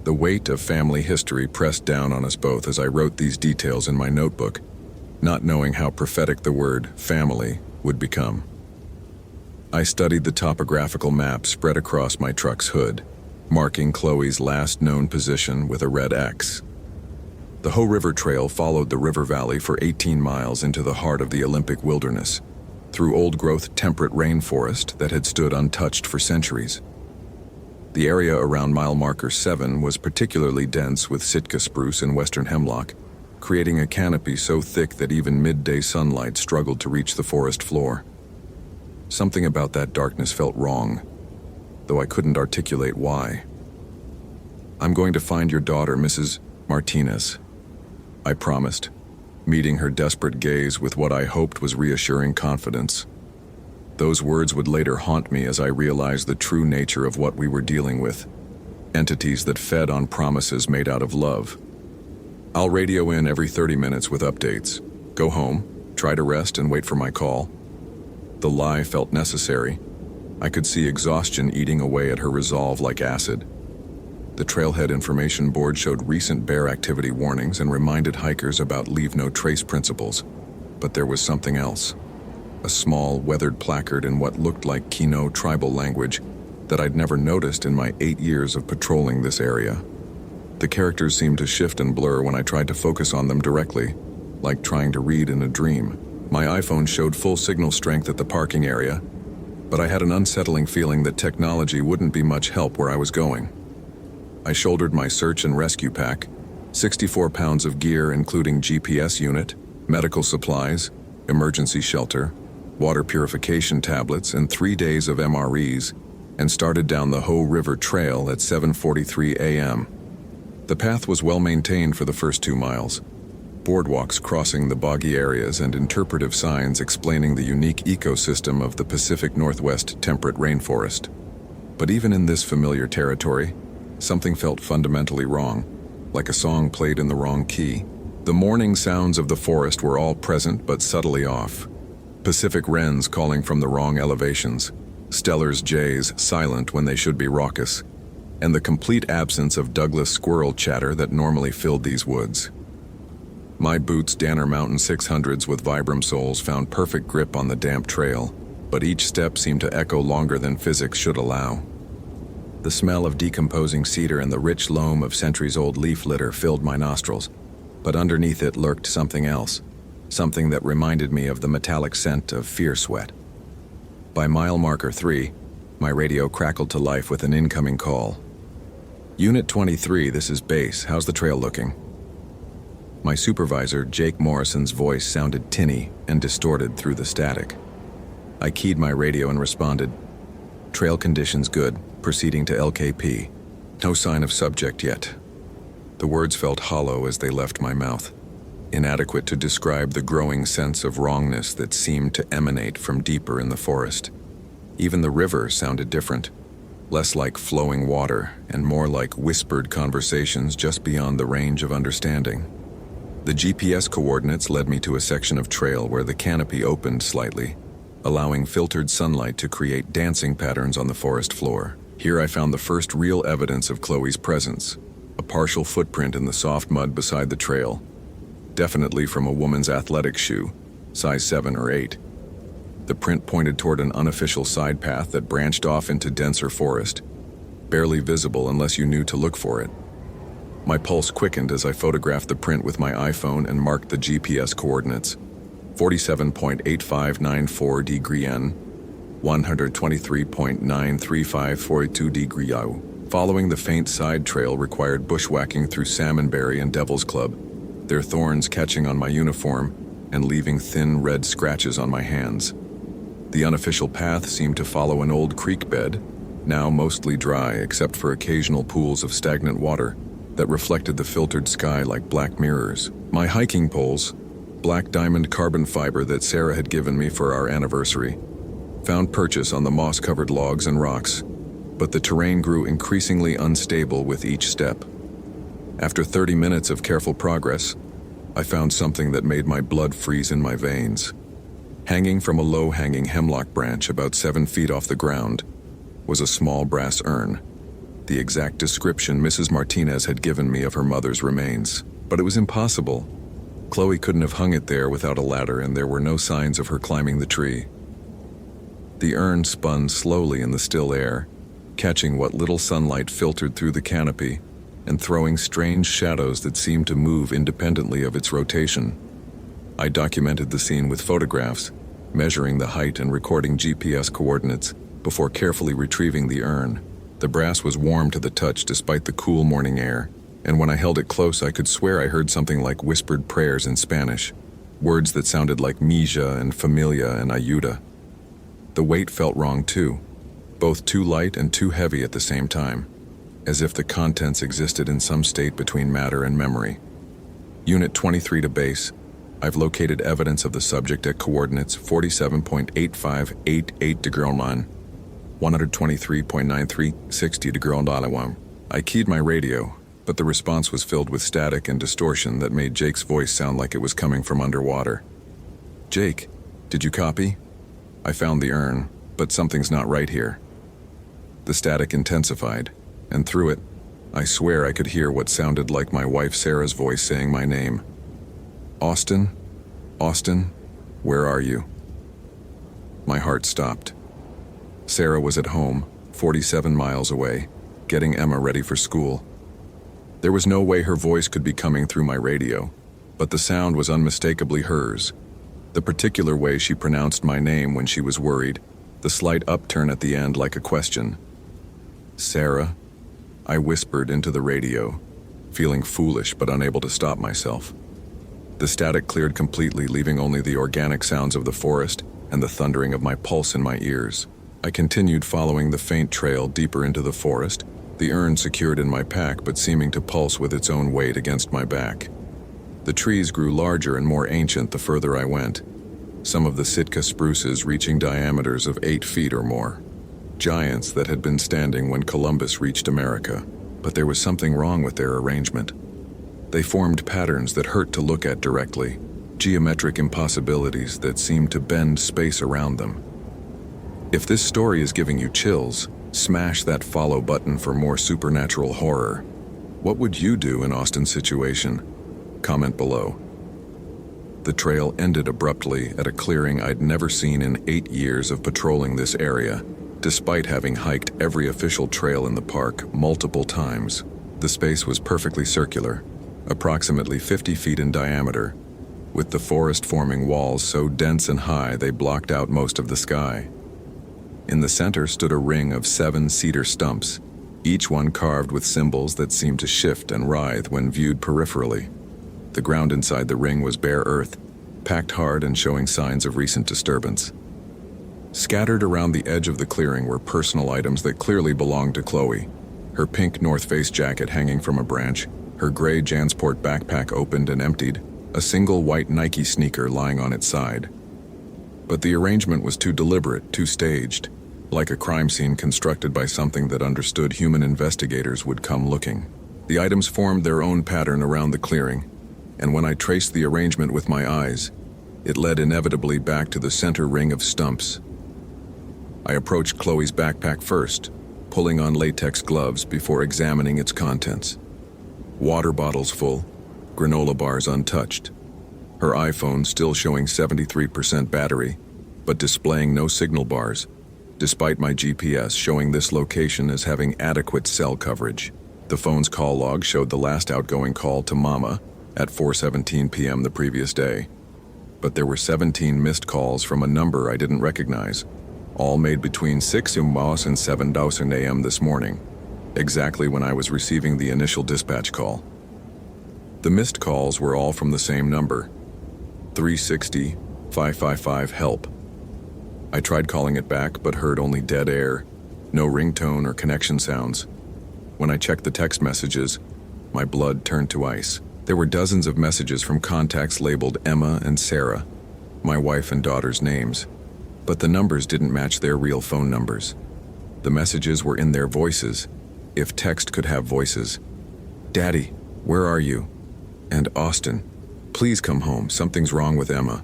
The weight of family history pressed down on us both as I wrote these details in my notebook, not knowing how prophetic the word family would become. I studied the topographical map spread across my truck's hood, marking Chloe's last known position with a red X. The Hoh River Trail followed the river valley for 18 miles into the heart of the Olympic wilderness, through old-growth temperate rainforest that had stood untouched for centuries. The area around mile marker 7 was particularly dense with Sitka spruce and western hemlock, creating a canopy so thick that even midday sunlight struggled to reach the forest floor. Something about that darkness felt wrong, though I couldn't articulate why. "I'm going to find your daughter, Mrs. Martinez," I promised, meeting her desperate gaze with what I hoped was reassuring confidence. Those words would later haunt me as I realized the true nature of what we were dealing with, entities that fed on promises made out of love. "I'll radio in every 30 minutes with updates. Go home, try to rest, and wait for my call." The lie felt necessary. I could see exhaustion eating away at her resolve like acid. The trailhead information board showed recent bear activity warnings and reminded hikers about leave no trace principles. But there was something else. A small, weathered placard in what looked like Kino tribal language that I'd never noticed in my 8 years of patrolling this area. The characters seemed to shift and blur when I tried to focus on them directly, like trying to read in a dream. My iPhone showed full signal strength at the parking area, but I had an unsettling feeling that technology wouldn't be much help where I was going. I shouldered my search and rescue pack, 64 pounds of gear including GPS unit, medical supplies, emergency shelter, water purification tablets, and 3 days of MREs, and started down the Ho River Trail at 7:43 a.m. The path was well maintained for the first 2 miles. Boardwalks crossing the boggy areas and interpretive signs explaining the unique ecosystem of the Pacific Northwest temperate rainforest. But even in this familiar territory, something felt fundamentally wrong, like a song played in the wrong key. The morning sounds of the forest were all present but subtly off. Pacific wrens calling from the wrong elevations, Steller's jays silent when they should be raucous, and the complete absence of Douglas squirrel chatter that normally filled these woods. My boots, Danner Mountain 600s with Vibram soles, found perfect grip on the damp trail, but each step seemed to echo longer than physics should allow. The smell of decomposing cedar and the rich loam of centuries-old leaf litter filled my nostrils, but underneath it lurked something else, something that reminded me of the metallic scent of fear sweat. By mile marker 3, my radio crackled to life with an incoming call. "Unit 23, this is base. How's the trail looking?" My supervisor, Jake Morrison's voice sounded tinny and distorted through the static. I keyed my radio and responded, "Trail conditions good, proceeding to LKP. No sign of subject yet." The words felt hollow as they left my mouth, inadequate to describe the growing sense of wrongness that seemed to emanate from deeper in the forest. Even the river sounded different, less like flowing water and more like whispered conversations just beyond the range of understanding. The GPS coordinates led me to a section of trail where the canopy opened slightly, allowing filtered sunlight to create dancing patterns on the forest floor. Here I found the first real evidence of Chloe's presence, a partial footprint in the soft mud beside the trail, definitely from a woman's athletic shoe, size 7 or 8. The print pointed toward an unofficial side path that branched off into denser forest, barely visible unless you knew to look for it. My pulse quickened as I photographed the print with my iPhone and marked the GPS coordinates: 47.8594 degree N, 123.93542 degree U. Following the faint side trail required bushwhacking through Salmonberry and Devil's Club, their thorns catching on my uniform and leaving thin red scratches on my hands. The unofficial path seemed to follow an old creek bed, now mostly dry except for occasional pools of stagnant water that reflected the filtered sky like black mirrors. My hiking poles, black diamond carbon fiber that Sarah had given me for our anniversary, found purchase on the moss-covered logs and rocks, but the terrain grew increasingly unstable with each step. After 30 minutes of careful progress, I found something that made my blood freeze in my veins. Hanging from a low-hanging hemlock branch about 7 feet off the ground was a small brass urn, the exact description Mrs. Martinez had given me of her mother's remains. But it was impossible. Chloe couldn't have hung it there without a ladder, and there were no signs of her climbing the tree. The urn spun slowly in the still air, catching what little sunlight filtered through the canopy and throwing strange shadows that seemed to move independently of its rotation. I documented the scene with photographs, measuring the height and recording GPS coordinates before carefully retrieving the urn. The brass was warm to the touch despite the cool morning air, and when I held it close, I could swear I heard something like whispered prayers in Spanish, words that sounded like mija and familia and ayuda. The weight felt wrong too, both too light and too heavy at the same time, as if the contents existed in some state between matter and memory. Unit 23 to base. I've located evidence of the subject at coordinates 47.8588 degree line, 123.9360 degree line. I keyed my radio, but the response was filled with static and distortion that made Jake's voice sound like it was coming from underwater. Jake, did you copy? I found the urn, but something's not right here. The static intensified, and through it, I swear I could hear what sounded like my wife Sarah's voice saying my name. Austin? Austin? Where are you? My heart stopped. Sarah was at home, 47 miles away, getting Emma ready for school. There was no way her voice could be coming through my radio, but the sound was unmistakably hers. The particular way she pronounced my name when she was worried, the slight upturn at the end like a question. Sarah? I whispered into the radio, feeling foolish but unable to stop myself. The static cleared completely, leaving only the organic sounds of the forest and the thundering of my pulse in my ears. I continued following the faint trail deeper into the forest, the urn secured in my pack but seeming to pulse with its own weight against my back. The trees grew larger and more ancient the further I went, some of the Sitka spruces reaching diameters of 8 feet or more. Giants that had been standing when Columbus reached America, but there was something wrong with their arrangement. They formed patterns that hurt to look at directly, geometric impossibilities that seemed to bend space around them. If this story is giving you chills, smash that follow button for more supernatural horror. What would you do in Austin's situation? Comment below. The trail ended abruptly at a clearing I'd never seen in 8 years of patrolling this area. Despite having hiked every official trail in the park multiple times, the space was perfectly circular, approximately 50 feet in diameter, with the forest forming walls so dense and high they blocked out most of the sky. In the center stood a ring of 7 cedar stumps, each one carved with symbols that seemed to shift and writhe when viewed peripherally. The ground inside the ring was bare earth, packed hard and showing signs of recent disturbance. Scattered around the edge of the clearing were personal items that clearly belonged to Chloe. Her pink North Face jacket hanging from a branch, her gray Jansport backpack opened and emptied, a single white Nike sneaker lying on its side. But the arrangement was too deliberate, too staged, like a crime scene constructed by something that understood human investigators would come looking. The items formed their own pattern around the clearing, and when I traced the arrangement with my eyes, it led inevitably back to the center ring of stumps. I approached Chloe's backpack first, pulling on latex gloves before examining its contents. Water bottles full, granola bars untouched. Her iPhone still showing 73% battery, but displaying no signal bars, despite my GPS showing this location as having adequate cell coverage. The phone's call log showed the last outgoing call to Mama at 4:17 p.m. the previous day, but there were 17 missed calls from a number I didn't recognize, all made between 6 and 7:00 a.m. this morning, exactly when I was receiving the initial dispatch call. The missed calls were all from the same number, 360-555 help. I tried calling it back but heard only dead air, no ringtone or connection sounds. When I checked the text messages, my blood turned to ice. There were dozens of messages from contacts labeled Emma and Sarah, my wife and daughter's names, but the numbers didn't match their real phone numbers. The messages were in their voices, if text could have voices. Daddy, where are you? And Austin, please come home, something's wrong with Emma.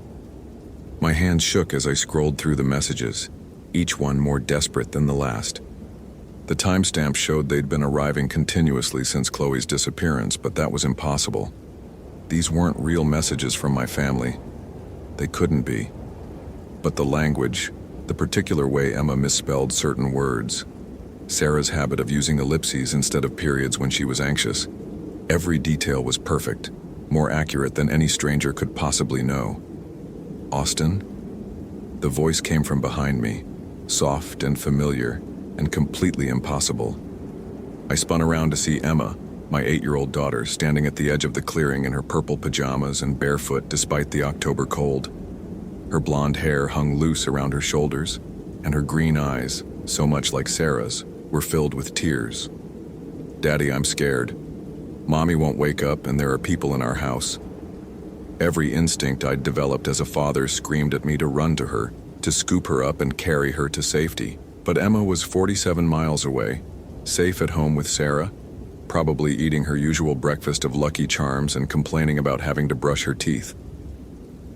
My hands shook as I scrolled through the messages, each one more desperate than the last. The timestamp showed they'd been arriving continuously since Chloe's disappearance, but that was impossible. These weren't real messages from my family. They couldn't be. But the language, the particular way Emma misspelled certain words, Sarah's habit of using ellipses instead of periods when she was anxious, every detail was perfect, more accurate than any stranger could possibly know. Austin? The voice came from behind me, soft and familiar, and completely impossible. I spun around to see Emma, my 8-year-old daughter standing at the edge of the clearing in her purple pajamas and barefoot despite the October cold. Her blonde hair hung loose around her shoulders, and her green eyes, so much like Sarah's, were filled with tears. "Daddy, I'm scared. Mommy won't wake up and there are people in our house." Every instinct I'd developed as a father screamed at me to run to her, to scoop her up and carry her to safety. But Emma was 47 miles away, safe at home with Sarah, probably eating her usual breakfast of Lucky Charms and complaining about having to brush her teeth.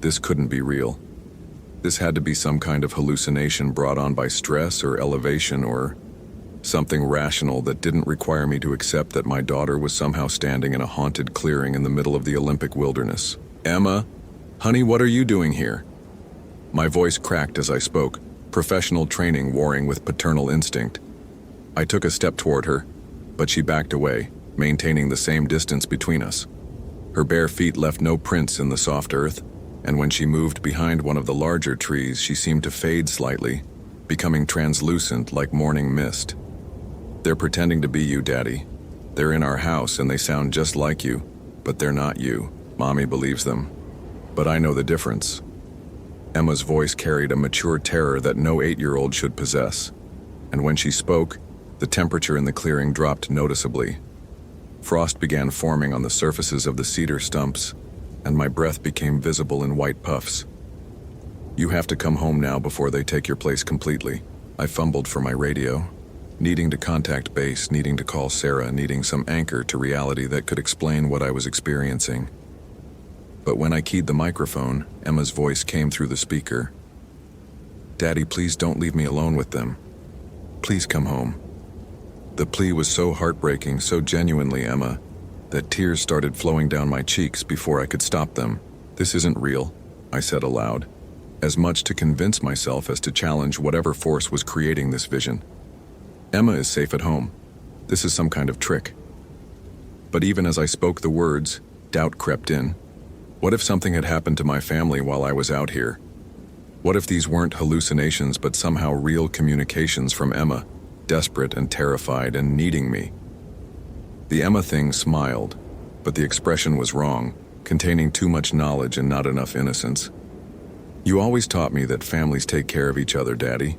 This couldn't be real. This had to be some kind of hallucination brought on by stress or elevation or something rational that didn't require me to accept that my daughter was somehow standing in a haunted clearing in the middle of the Olympic wilderness. "Emma, honey, what are you doing here?" My voice cracked as I spoke, professional training warring with paternal instinct. I took a step toward her, but she backed away, maintaining the same distance between us. Her bare feet left no prints in the soft earth, and when she moved behind one of the larger trees, she seemed to fade slightly, becoming translucent like morning mist. "They're pretending to be you, Daddy. They're in our house and they sound just like you, but they're not you. Mommy believes them. But I know the difference." Emma's voice carried a mature terror that no 8-year-old should possess, and when she spoke, the temperature in the clearing dropped noticeably. Frost began forming on the surfaces of the cedar stumps, and my breath became visible in white puffs. "You have to come home now before they take your place completely." I fumbled for my radio, needing to contact base, needing to call Sarah, needing some anchor to reality that could explain what I was experiencing. But when I keyed the microphone, Emma's voice came through the speaker. "Daddy, please don't leave me alone with them. Please come home." The plea was so heartbreaking, so genuinely Emma, that tears started flowing down my cheeks before I could stop them. "This isn't real," I said aloud, as much to convince myself as to challenge whatever force was creating this vision. "Emma is safe at home. This is some kind of trick." But even as I spoke the words, doubt crept in. What if something had happened to my family while I was out here? What if these weren't hallucinations but somehow real communications from Emma, desperate and terrified and needing me? The Emma thing smiled, but the expression was wrong, containing too much knowledge and not enough innocence. "You always taught me that families take care of each other, Daddy.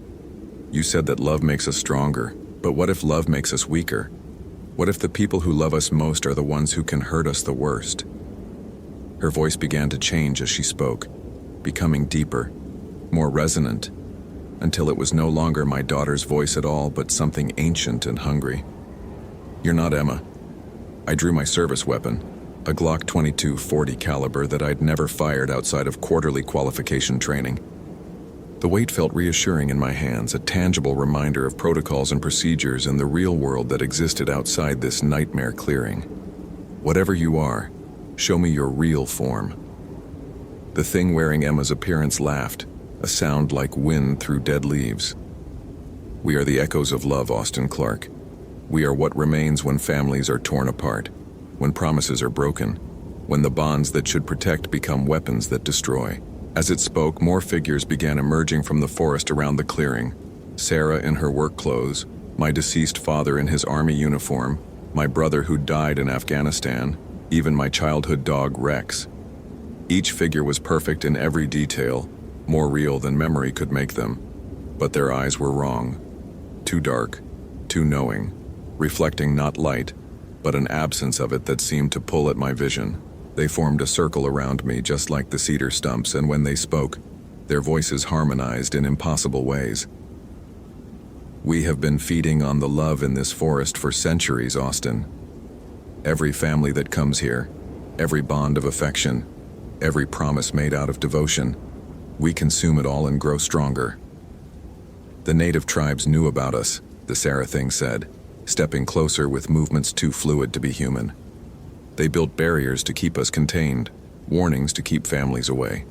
You said that love makes us stronger, but what if love makes us weaker? What if the people who love us most are the ones who can hurt us the worst?" Her voice began to change as she spoke, becoming deeper, more resonant, until it was no longer my daughter's voice at all, but something ancient and hungry. "You're not Emma." I drew my service weapon, a Glock 22 .40 caliber that I'd never fired outside of quarterly qualification training. The weight felt reassuring in my hands, a tangible reminder of protocols and procedures in the real world that existed outside this nightmare clearing. "Whatever you are, show me your real form." The thing wearing Emma's appearance laughed, a sound like wind through dead leaves. "We are the echoes of love, Austin Clark. We are what remains when families are torn apart, when promises are broken, when the bonds that should protect become weapons that destroy." As it spoke, more figures began emerging from the forest around the clearing. Sarah in her work clothes, my deceased father in his army uniform, my brother who died in Afghanistan, even my childhood dog Rex. Each figure was perfect in every detail, more real than memory could make them. But their eyes were wrong. Too dark, too knowing, reflecting not light, but an absence of it that seemed to pull at my vision. They formed a circle around me just like the cedar stumps, and when they spoke, their voices harmonized in impossible ways. "We have been feeding on the love in this forest for centuries, Austin. Every family that comes here, every bond of affection, every promise made out of devotion, we consume it all and grow stronger." "The native tribes knew about us," the Sarah thing said, stepping closer with movements too fluid to be human. "They built barriers to keep us contained, warnings to keep families away.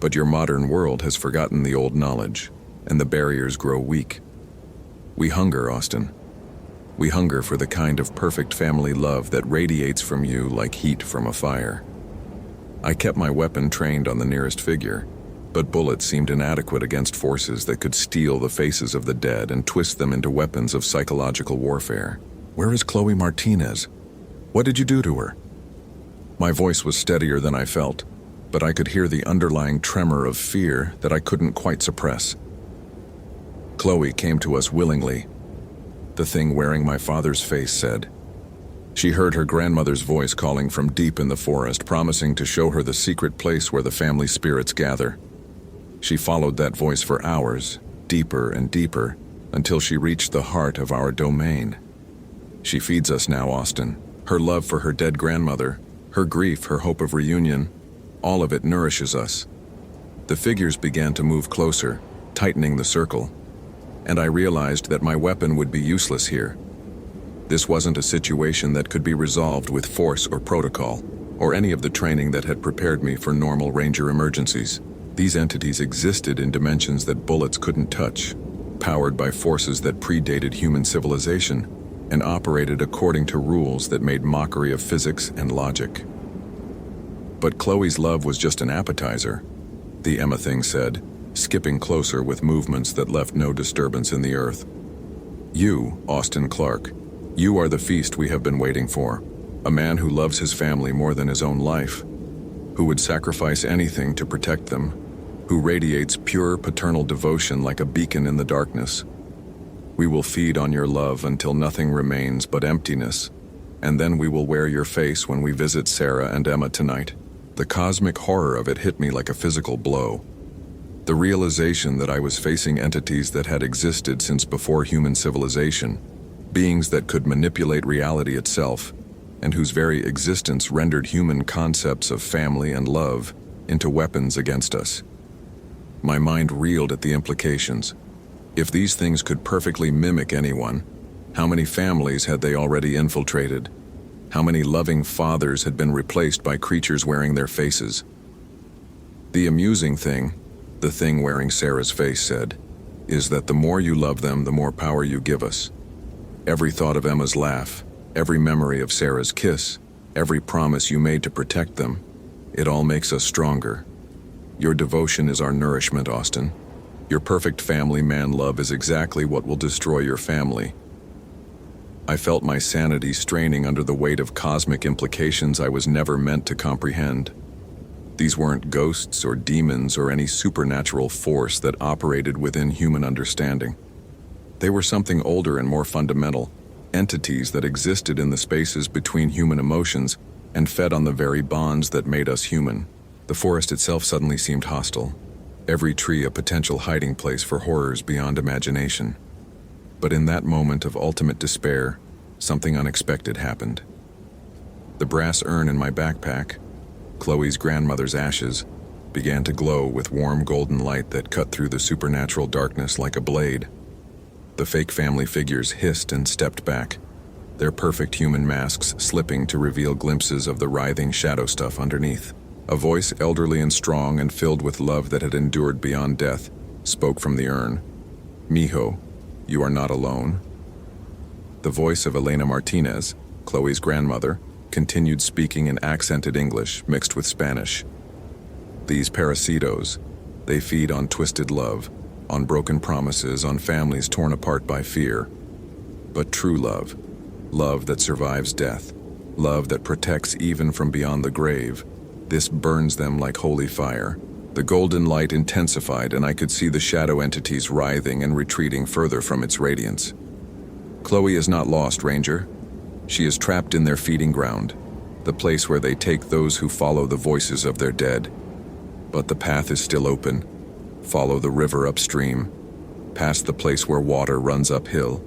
But your modern world has forgotten the old knowledge, and the barriers grow weak. We hunger, Austin. We hunger for the kind of perfect family love that radiates from you like heat from a fire." I kept my weapon trained on the nearest figure, but bullets seemed inadequate against forces that could steal the faces of the dead and twist them into weapons of psychological warfare. "Where is Chloe Martinez?" What did you do to her?" My voice was steadier than I felt, but I could hear the underlying tremor of fear that I couldn't quite suppress. Chloe came to us willingly, the thing wearing my father's face said. She heard her grandmother's voice calling from deep in the forest, promising to show her the secret place where the family spirits gather. She followed that voice for hours, deeper and deeper, until she reached the heart of our domain. She feeds us now, Austin. Her love for her dead grandmother, her grief, her hope of reunion, all of it nourishes us. The figures began to move closer, tightening the circle, and I realized that my weapon would be useless here. This wasn't a situation that could be resolved with force or protocol, or any of the training that had prepared me for normal Ranger emergencies. These entities existed in dimensions that bullets couldn't touch, powered by forces that predated human civilization, and operated according to rules that made mockery of physics and logic. But Chloe's love was just an appetizer, the Emma thing said, skipping closer with movements that left no disturbance in the earth. You, Austin Clark, you are the feast we have been waiting for, a man who loves his family more than his own life, who would sacrifice anything to protect them, who radiates pure paternal devotion like a beacon in the darkness. We will feed on your love until nothing remains but emptiness, and then we will wear your face when we visit Sarah and Emma tonight. The cosmic horror of it hit me like a physical blow. The realization that I was facing entities that had existed since before human civilization, beings that could manipulate reality itself, and whose very existence rendered human concepts of family and love into weapons against us. My mind reeled at the implications. If these things could perfectly mimic anyone, how many families had they already infiltrated? How many loving fathers had been replaced by creatures wearing their faces? The amusing thing, the thing wearing Sarah's face said, is that the more you love them, the more power you give us. Every thought of Emma's laugh, every memory of Sarah's kiss, every promise you made to protect them, it all makes us stronger. Your devotion is our nourishment, Austin. Your perfect family man love is exactly what will destroy your family. I felt my sanity straining under the weight of cosmic implications I was never meant to comprehend. These weren't ghosts or demons or any supernatural force that operated within human understanding. They were something older and more fundamental, entities that existed in the spaces between human emotions and fed on the very bonds that made us human. The forest itself suddenly seemed hostile, every tree a potential hiding place for horrors beyond imagination. But in that moment of ultimate despair, something unexpected happened. The brass urn in my backpack, Chloe's grandmother's ashes, began to glow with warm golden light that cut through the supernatural darkness like a blade. The fake family figures hissed and stepped back, their perfect human masks slipping to reveal glimpses of the writhing shadow stuff underneath. A voice elderly and strong and filled with love that had endured beyond death spoke from the urn. "Mijo, you are not alone." The voice of Elena Martinez, Chloe's grandmother, continued speaking in accented English mixed with Spanish. "These parasitos, they feed on twisted love, on broken promises, on families torn apart by fear. But true love, love that survives death, love that protects even from beyond the grave, this burns them like holy fire." The golden light intensified, and I could see the shadow entities writhing and retreating further from its radiance. "Chloe is not lost, Ranger. She is trapped in their feeding ground, the place where they take those who follow the voices of their dead. But the path is still open. Follow the river upstream, past the place where water runs uphill,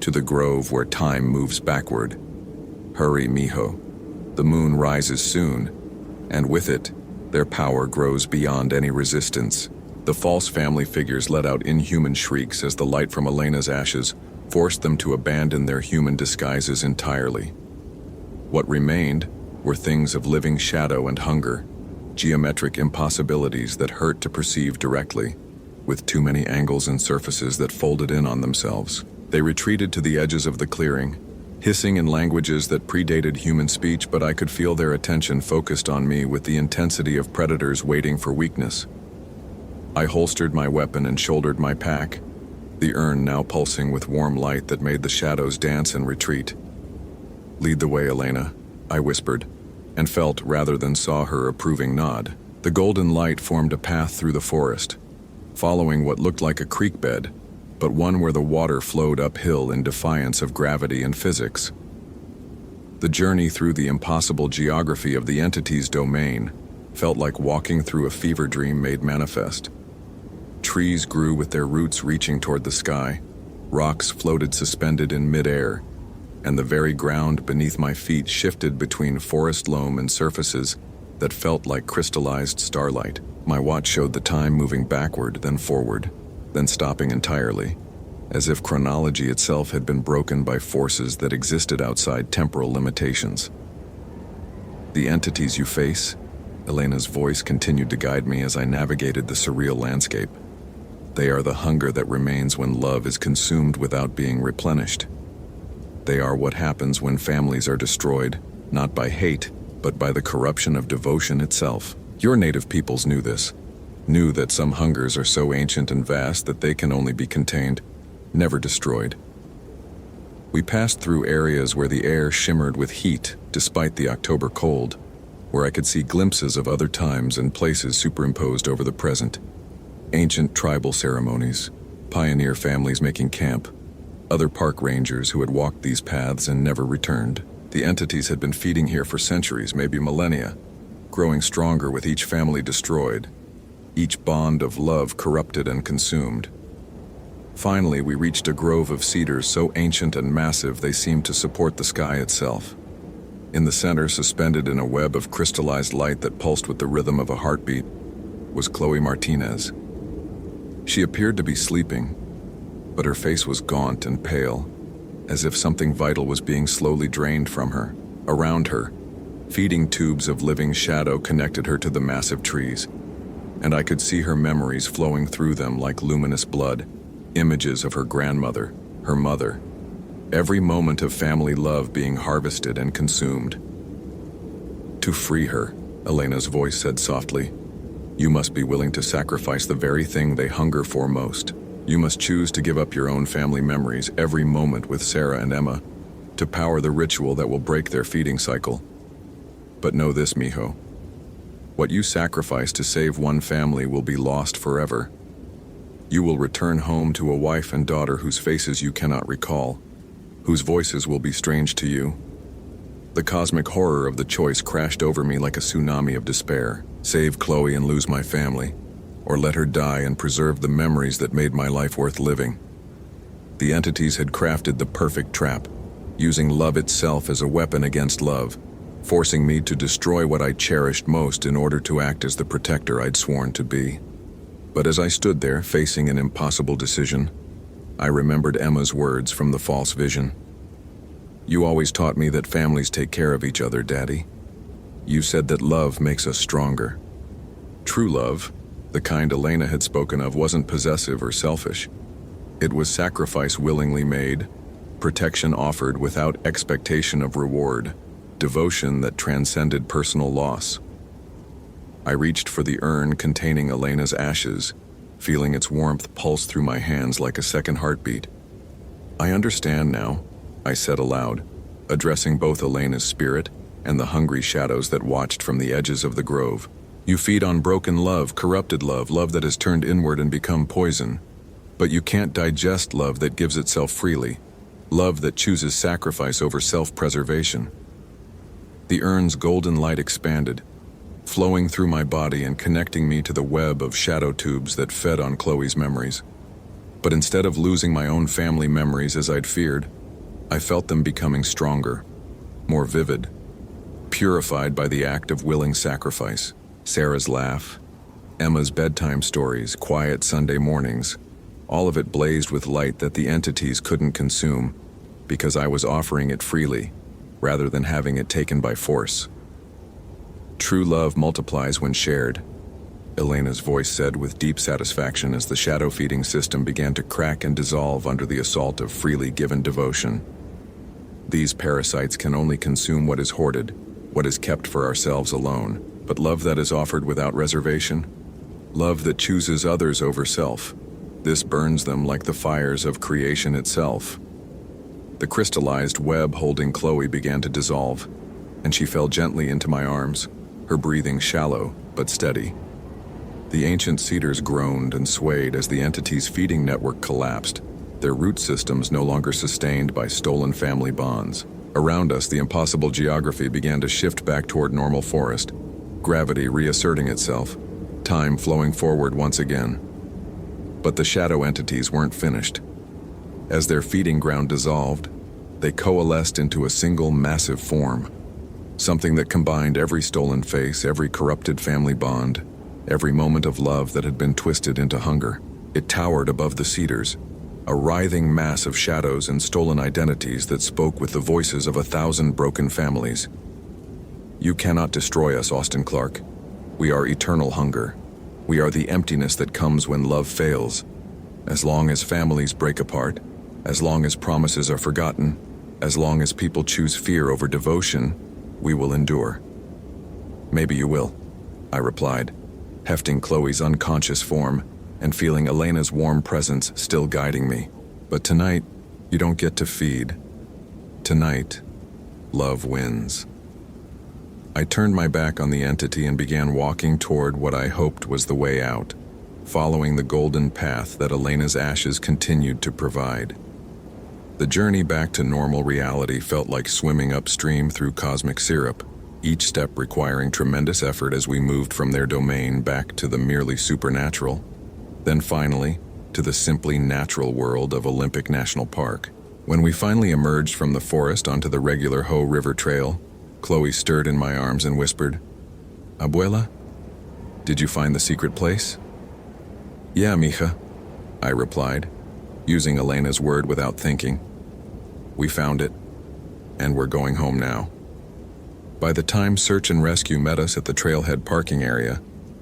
to the grove where time moves backward. Hurry, Mijo. The moon rises soon, and with it, their power grows beyond any resistance." The false family figures let out inhuman shrieks as the light from Elena's ashes forced them to abandon their human disguises entirely. What remained were things of living shadow and hunger, geometric impossibilities that hurt to perceive directly, with too many angles and surfaces that folded in on themselves. They retreated to the edges of the clearing, hissing in languages that predated human speech, but I could feel their attention focused on me with the intensity of predators waiting for weakness. I holstered my weapon and shouldered my pack, the urn now pulsing with warm light that made the shadows dance and retreat. "Lead the way, Elena," I whispered, and felt rather than saw her approving nod. The golden light formed a path through the forest, following what looked like a creek bed, but one where the water flowed uphill in defiance of gravity and physics. The journey through the impossible geography of the entity's domain felt like walking through a fever dream made manifest. Trees grew with their roots reaching toward the sky, rocks floated suspended in mid-air, and the very ground beneath my feet shifted between forest loam and surfaces that felt like crystallized starlight. My watch showed the time moving backward, then forward, then stopping entirely, as if chronology itself had been broken by forces that existed outside temporal limitations. The entities you face, Elena's voice continued to guide me as I navigated the surreal landscape. They are the hunger that remains when love is consumed without being replenished. They are what happens when families are destroyed, not by hate, but by the corruption of devotion itself. Your native peoples knew this, knew that some hungers are so ancient and vast that they can only be contained, never destroyed. We passed through areas where the air shimmered with heat despite the October cold, where I could see glimpses of other times and places superimposed over the present. Ancient tribal ceremonies, pioneer families making camp, other park rangers who had walked these paths and never returned. The entities had been feeding here for centuries, maybe millennia, growing stronger with each family destroyed, each bond of love corrupted and consumed. Finally, we reached a grove of cedars so ancient and massive they seemed to support the sky itself. In the center, suspended in a web of crystallized light that pulsed with the rhythm of a heartbeat, was Chloe Martinez. She appeared to be sleeping, but her face was gaunt and pale, as if something vital was being slowly drained from her. Around her, feeding tubes of living shadow connected her to the massive trees, and I could see her memories flowing through them like luminous blood, images of her grandmother, her mother, every moment of family love being harvested and consumed. To free her, Elena's voice said softly, you must be willing to sacrifice the very thing they hunger for most. You must choose to give up your own family memories every moment with Sarah and Emma to power the ritual that will break their feeding cycle. But know this, mijo. What you sacrifice to save one family will be lost forever. You will return home to a wife and daughter whose faces you cannot recall, whose voices will be strange to you. The cosmic horror of the choice crashed over me like a tsunami of despair. Save Chloe and lose my family, or let her die and preserve the memories that made my life worth living. The entities had crafted the perfect trap, using love itself as a weapon against love, forcing me to destroy what I cherished most in order to act as the protector I'd sworn to be. But as I stood there, facing an impossible decision, I remembered Emma's words from the false vision. You always taught me that families take care of each other, Daddy. You said that love makes us stronger. True love, the kind Elena had spoken of, wasn't possessive or selfish. It was sacrifice willingly made, protection offered without expectation of reward, devotion that transcended personal loss. I reached for the urn containing Elena's ashes, feeling its warmth pulse through my hands like a second heartbeat. I understand now, I said aloud, addressing both Elena's spirit and the hungry shadows that watched from the edges of the grove. You feed on broken love, corrupted love, love that has turned inward and become poison. But you can't digest love that gives itself freely, love that chooses sacrifice over self-preservation. The urn's golden light expanded, flowing through my body and connecting me to the web of shadow tubes that fed on Chloe's memories. But instead of losing my own family memories as I'd feared, I felt them becoming stronger, more vivid, purified by the act of willing sacrifice. Sarah's laugh, Emma's bedtime stories, quiet Sunday mornings, all of it blazed with light that the entities couldn't consume because I was offering it freely, rather than having it taken by force. True love multiplies when shared, Elena's voice said with deep satisfaction as the shadow-feeding system began to crack and dissolve under the assault of freely given devotion. These parasites can only consume what is hoarded, what is kept for ourselves alone. But love that is offered without reservation, love that chooses others over self, this burns them like the fires of creation itself. The crystallized web holding Chloe began to dissolve, and she fell gently into my arms, her breathing shallow but steady. The ancient cedars groaned and swayed as the entity's feeding network collapsed, their root systems no longer sustained by stolen family bonds. Around us, the impossible geography began to shift back toward normal forest, gravity reasserting itself, time flowing forward once again. But the shadow entities weren't finished. As their feeding ground dissolved, they coalesced into a single massive form, something that combined every stolen face, every corrupted family bond, every moment of love that had been twisted into hunger. It towered above the cedars, a writhing mass of shadows and stolen identities that spoke with the voices of 1,000 broken families. You cannot destroy us, Austin Clark. We are eternal hunger. We are the emptiness that comes when love fails. As long as families break apart, as long as promises are forgotten, as long as people choose fear over devotion, we will endure. Maybe you will, I replied, hefting Chloe's unconscious form and feeling Elena's warm presence still guiding me. But tonight, you don't get to feed. Tonight, love wins. I turned my back on the entity and began walking toward what I hoped was the way out, following the golden path that Elena's ashes continued to provide. The journey back to normal reality felt like swimming upstream through cosmic syrup, each step requiring tremendous effort as we moved from their domain back to the merely supernatural, then finally, to the simply natural world of Olympic National Park. When we finally emerged from the forest onto the regular Ho River Trail, Chloe stirred in my arms and whispered, "Abuela, did you find the secret place?" "Yeah, mija," I replied, using Elena's word without thinking. "We found it, and we're going home now." By the time search and rescue met us at the trailhead parking area,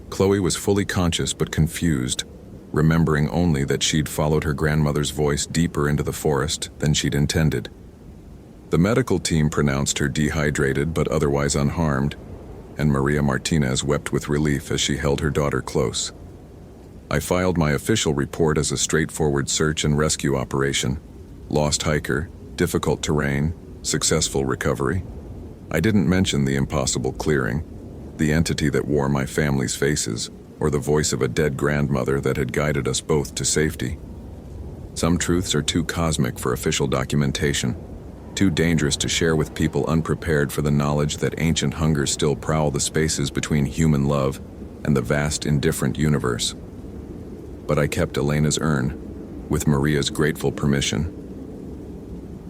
Chloe was fully conscious but confused, remembering only that she'd followed her grandmother's voice deeper into the forest than she'd intended. The medical team pronounced her dehydrated but otherwise unharmed, and Maria Martinez wept with relief as she held her daughter close. I filed my official report as a straightforward search and rescue operation. Lost hiker, difficult terrain, successful recovery. I didn't mention the impossible clearing, the entity that wore my family's faces, or the voice of a dead grandmother that had guided us both to safety. Some truths are too cosmic for official documentation, too dangerous to share with people unprepared for the knowledge that ancient hungers still prowl the spaces between human love and the vast indifferent universe. But I kept Elena's urn, with Maria's grateful permission.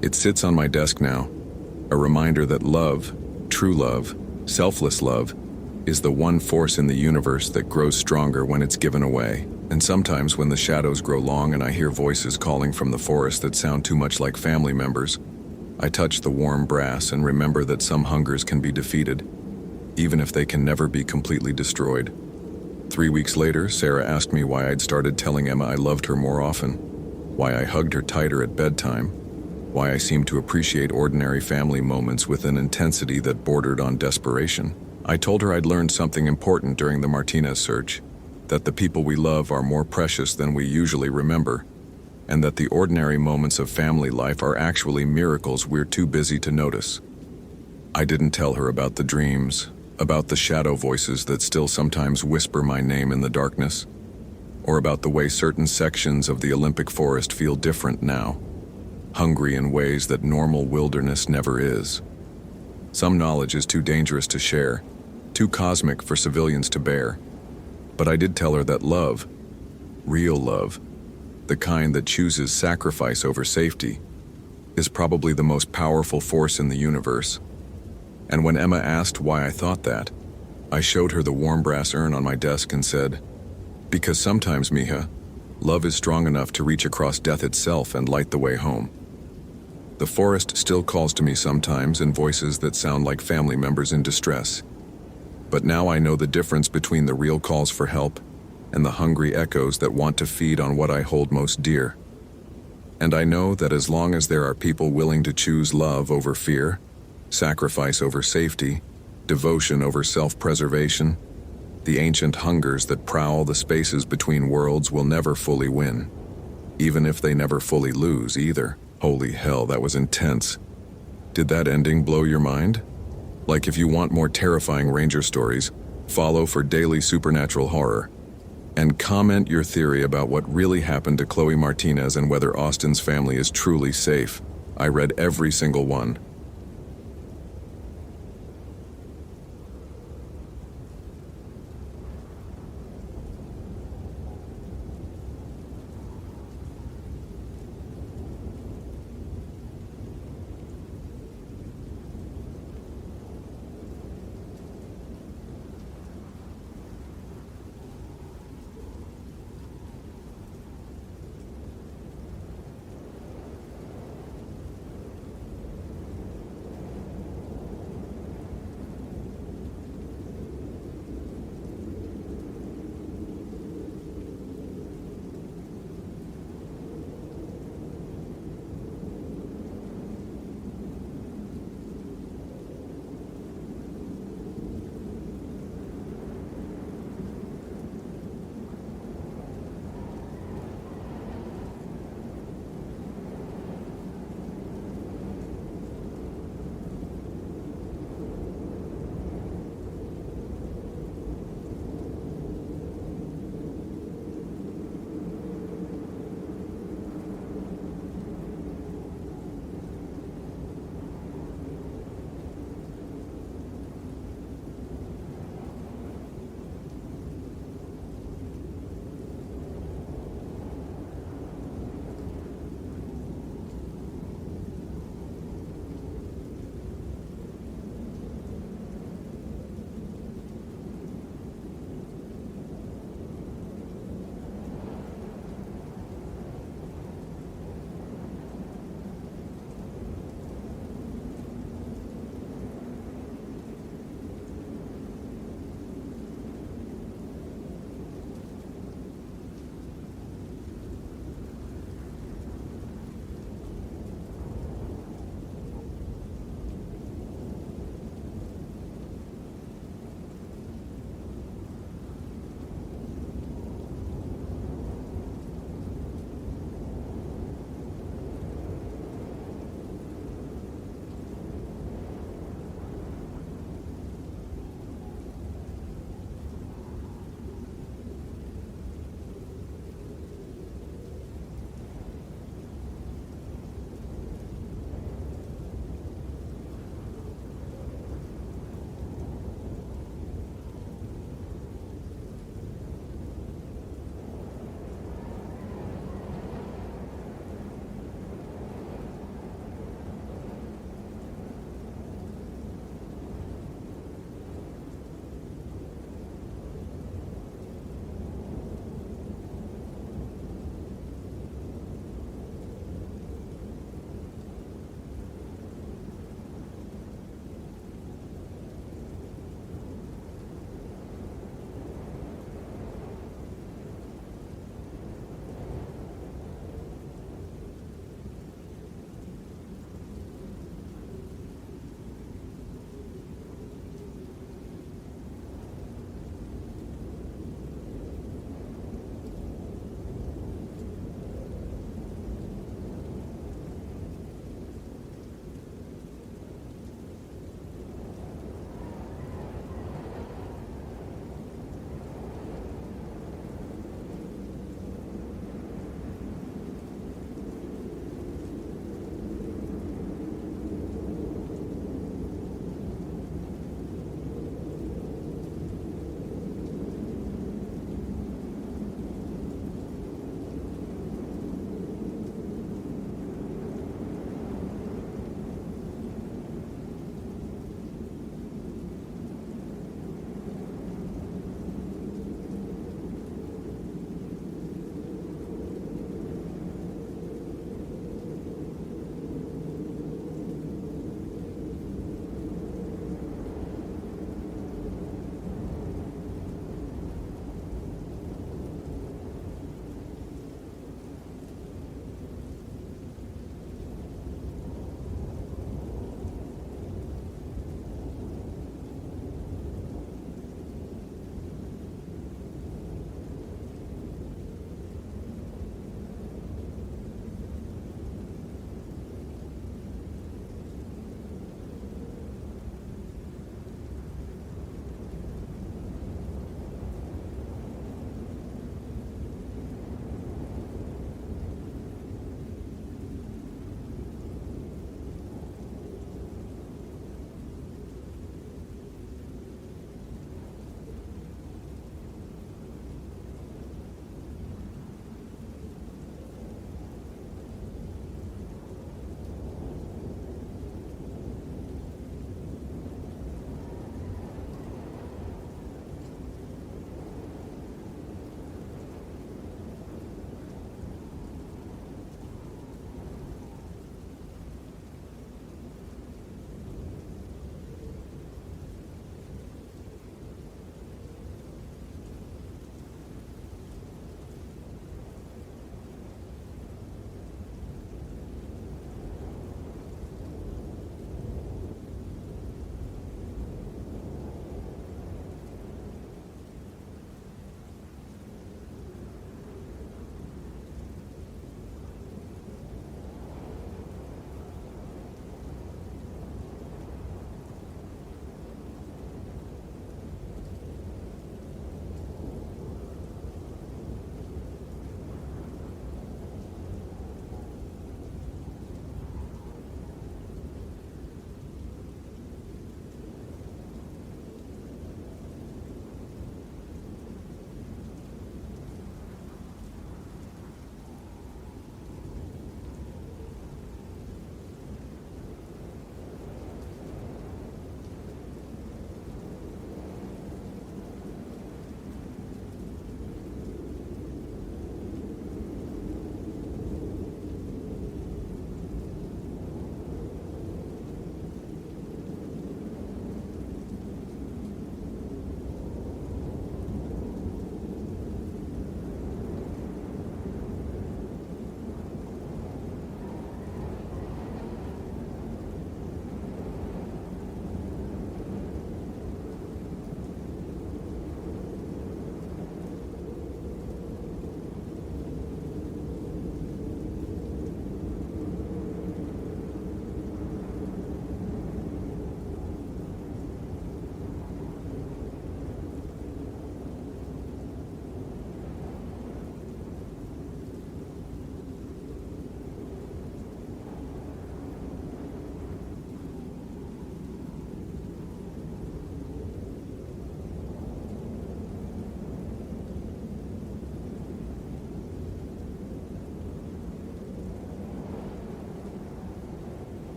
It sits on my desk now, a reminder that love, true love, selfless love, is the one force in the universe that grows stronger when it's given away. And sometimes when the shadows grow long and I hear voices calling from the forest that sound too much like family members, I touch the warm brass and remember that some hungers can be defeated, even if they can never be completely destroyed. 3 weeks later, Sarah asked me why I'd started telling Emma I loved her more often, why I hugged her tighter at bedtime, why I seemed to appreciate ordinary family moments with an intensity that bordered on desperation. I told her I'd learned something important during the Martinez search, that the people we love are more precious than we usually remember, and that the ordinary moments of family life are actually miracles we're too busy to notice. I didn't tell her about the dreams, about the shadow voices that still sometimes whisper my name in the darkness, or about the way certain sections of the Olympic forest feel different now, hungry in ways that normal wilderness never is. Some knowledge is too dangerous to share, too cosmic for civilians to bear. But I did tell her that love, real love, the kind that chooses sacrifice over safety, is probably the most powerful force in the universe. And when Emma asked why I thought that, I showed her the warm brass urn on my desk and said, "Because sometimes, mija, love is strong enough to reach across death itself and light the way home." The forest still calls to me sometimes in voices that sound like family members in distress. But now I know the difference between the real calls for help and the hungry echoes that want to feed on what I hold most dear. And I know that as long as there are people willing to choose love over fear, sacrifice over safety, devotion over self-preservation, the ancient hungers that prowl the spaces between worlds will never fully win, even if they never fully lose either. Holy hell, that was intense. Did that ending blow your mind? Like if you want more terrifying ranger stories, follow for daily supernatural horror. And comment your theory about what really happened to Chloe Martinez and whether Austin's family is truly safe. I read every single one.